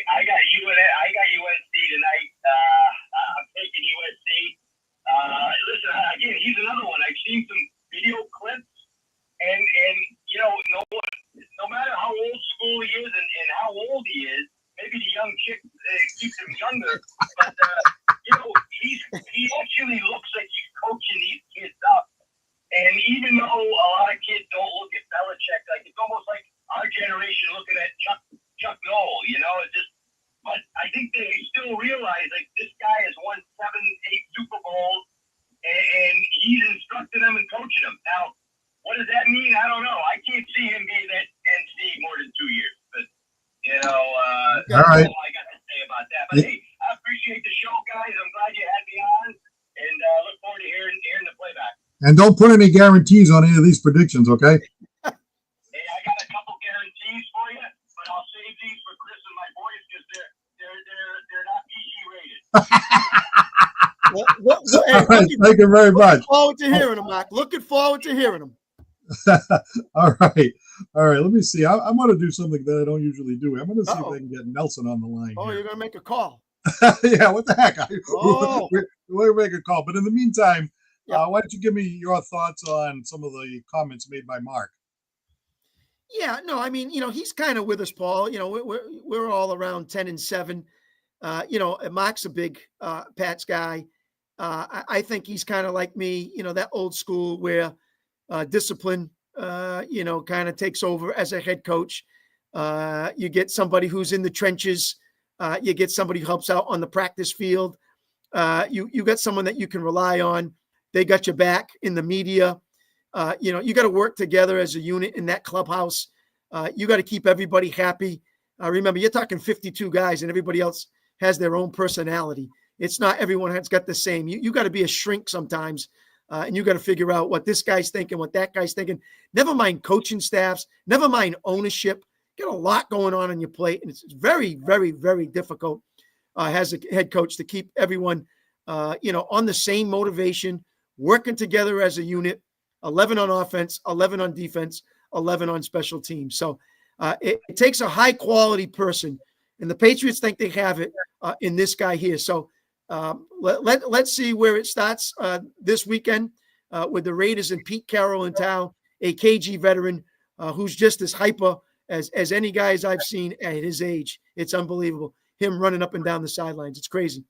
I got UNC tonight. I'm taking UNC. Listen, again, he's another one. I've seen some video clips, and no matter how old school he is and how old he is, maybe the young chick keeps him younger, but he actually looks like he's coaching these kids up. And even though a lot of kids don't look at Belichick, like it's almost like our generation looking at Chuck Noll, it's just. But I think they still realize like this guy has won 7, 8 Super Bowls, and he's instructing them and coaching them. Now, what does that mean? I don't know. I can't see him being at NC more than 2 years, but
all right.
All I got to say about that. But hey, I appreciate the show, guys. I'm glad you had me on, and look forward to hearing the playback.
And don't put any guarantees on any of these predictions, okay?
Hey, I got a couple guarantees for you, but I'll save these for Chris and my boys because they're not PG rated.
All right, thank you very much.
Looking forward to hearing them, Mark. Looking forward to hearing them.
All right. Let me see. I'm going to do something that I don't usually do. I'm going to see if I can get Nelson on the line.
Oh,
here.
you're going to make a call?
Yeah. What the heck?
Oh.
We'll make a call. But in the meantime,
Yep.
why don't you give me your thoughts on some of the comments made by Mark?
Yeah, no, I mean, he's kind of with us, Paul. We're all around 10-7. Mark's a big Pats guy. I think he's kind of like me, that old school where discipline, kind of takes over as a head coach. You get somebody who's in the trenches. You get somebody who helps out on the practice field. You got someone that you can rely on. They got your back in the media. You got to work together as a unit in that clubhouse. You got to keep everybody happy. Remember, you're talking 52 guys and everybody else has their own personality. It's not everyone has got the same. You got to be a shrink sometimes, and you got to figure out what this guy's thinking, what that guy's thinking. Never mind coaching staffs. Never mind ownership. Got a lot going on your plate, and it's very, very, very difficult as a head coach to keep everyone, on the same motivation, working together as a unit. 11 on offense, 11 on defense, 11 on special teams. So it takes a high quality person, and the Patriots think they have it in this guy here. So let's see where it starts this weekend with the Raiders and Pete Carroll in town, a KG veteran who's just as hyper as any guys I've seen at his age. It's unbelievable. Him running up and down the sidelines. It's crazy.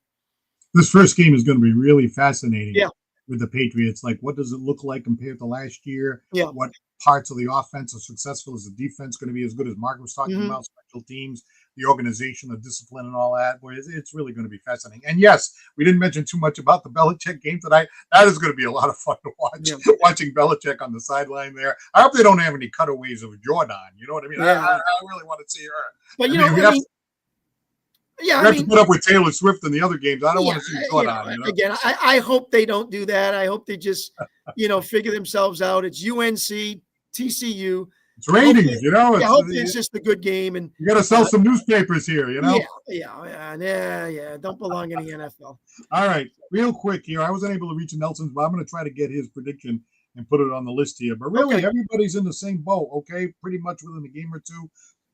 This first game is going to be really fascinating.
Yeah.
With the Patriots, like what does it look like compared to last year?
Yeah.
What parts of the offense are successful? Is the defense going to be as good as Mark was talking about? Special teams. the organization, the discipline, and all that. Boy, it's really going to be fascinating. And yes, we didn't mention too much about the Belichick game tonight. That is going to be a lot of fun to watch.
Yeah.
Watching Belichick on the sideline there. I hope they don't have any cutaways of Jordan. You know what I mean?
Yeah.
I really want to see her.
But
we have to put up with Taylor Swift in the other games. I don't want to see Jordan.
Again, I hope they don't do that. I hope they just, figure themselves out. It's UNC, TCU.
It's ratings,
I hope it's just a good game, and
you got to sell some newspapers here,
Yeah. Don't belong in the NFL.
All right, real quick here. I wasn't able to reach Nelson's, but I'm going to try to get his prediction and put it on the list here. But really, everybody's in the same boat. Okay, pretty much within a game or two.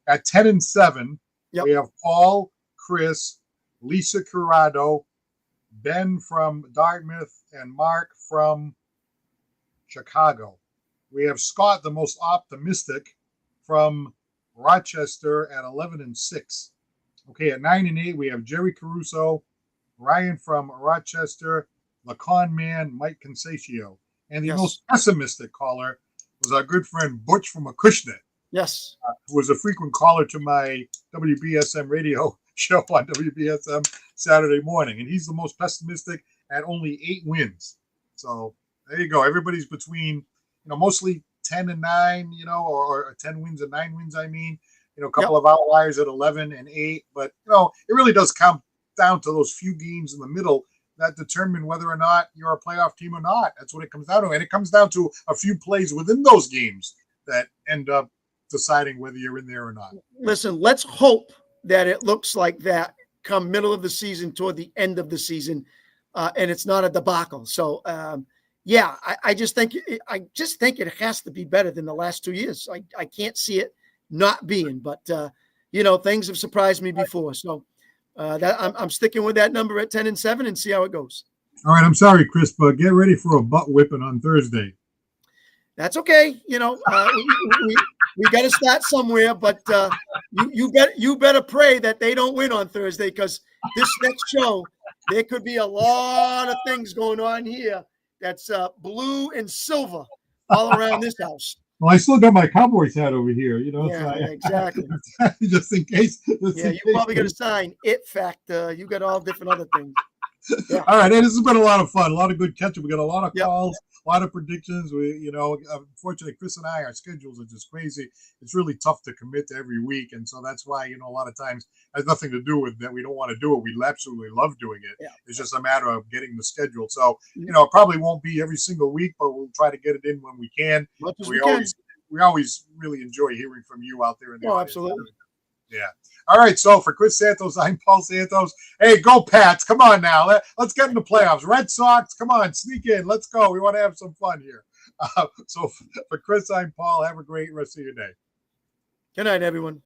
At 10-7, we have Paul, Chris, Lisa Curado, Ben from Dartmouth, and Mark from Chicago. We have Scott, the most optimistic, from Rochester at 11-6. Okay, at 9-8, we have Jerry Caruso, Ryan from Rochester, the con man, Mike Consaccio. And the most pessimistic caller was our good friend Butch from Acushnet.
Yes.
Who was a frequent caller to my WBSM radio show on WBSM Saturday morning. And he's the most pessimistic at only 8 wins. So there you go. Everybody's between, mostly 10-9, or 10 wins and 9 wins, I mean. A couple of outliers at 11-8. But, it really does come down to those few games in the middle that determine whether or not you're a playoff team or not. That's what it comes down to. And it comes down to a few plays within those games that end up deciding whether you're in there or not.
Listen, let's hope that it looks like that come middle of the season toward the end of the season, and it's not a debacle. So, I just think it has to be better than the last 2 years. I can't see it not being, but things have surprised me before. So that I'm sticking with that number at 10-7 and see how it goes.
All right, I'm sorry, Chris, but get ready for a butt whipping on Thursday.
That's okay. We got to start somewhere, but you better pray that they don't win on Thursday, because this next show there could be a lot of things going on here that's blue and silver all around this house.
Well, I still got my Cowboys hat over here,
exactly.
Just in case.
You're probably going to sign It Factor. You got all different other things. Yeah.
All right, this has been a lot of fun, a lot of good catch-up. We got a lot of calls, a lot of predictions. Unfortunately, Chris and I, our schedules are just crazy. It's really tough to commit to every week, and so that's why a lot of times it has nothing to do with that we don't want to do it. We absolutely love doing it. Yeah. It's just a matter of getting the schedule. So it probably won't be every single week, but we'll try to get it in when we can. We always really enjoy hearing from you out there in the audience.
Absolutely.
Yeah. All right. So for Chris Santos, I'm Paul Santos. Hey, go Pats. Come on now. Let's get in the playoffs. Red Sox, come on. Sneak in. Let's go. We want to have some fun here. So for Chris, I'm Paul. Have a great rest of your day.
Good night, everyone.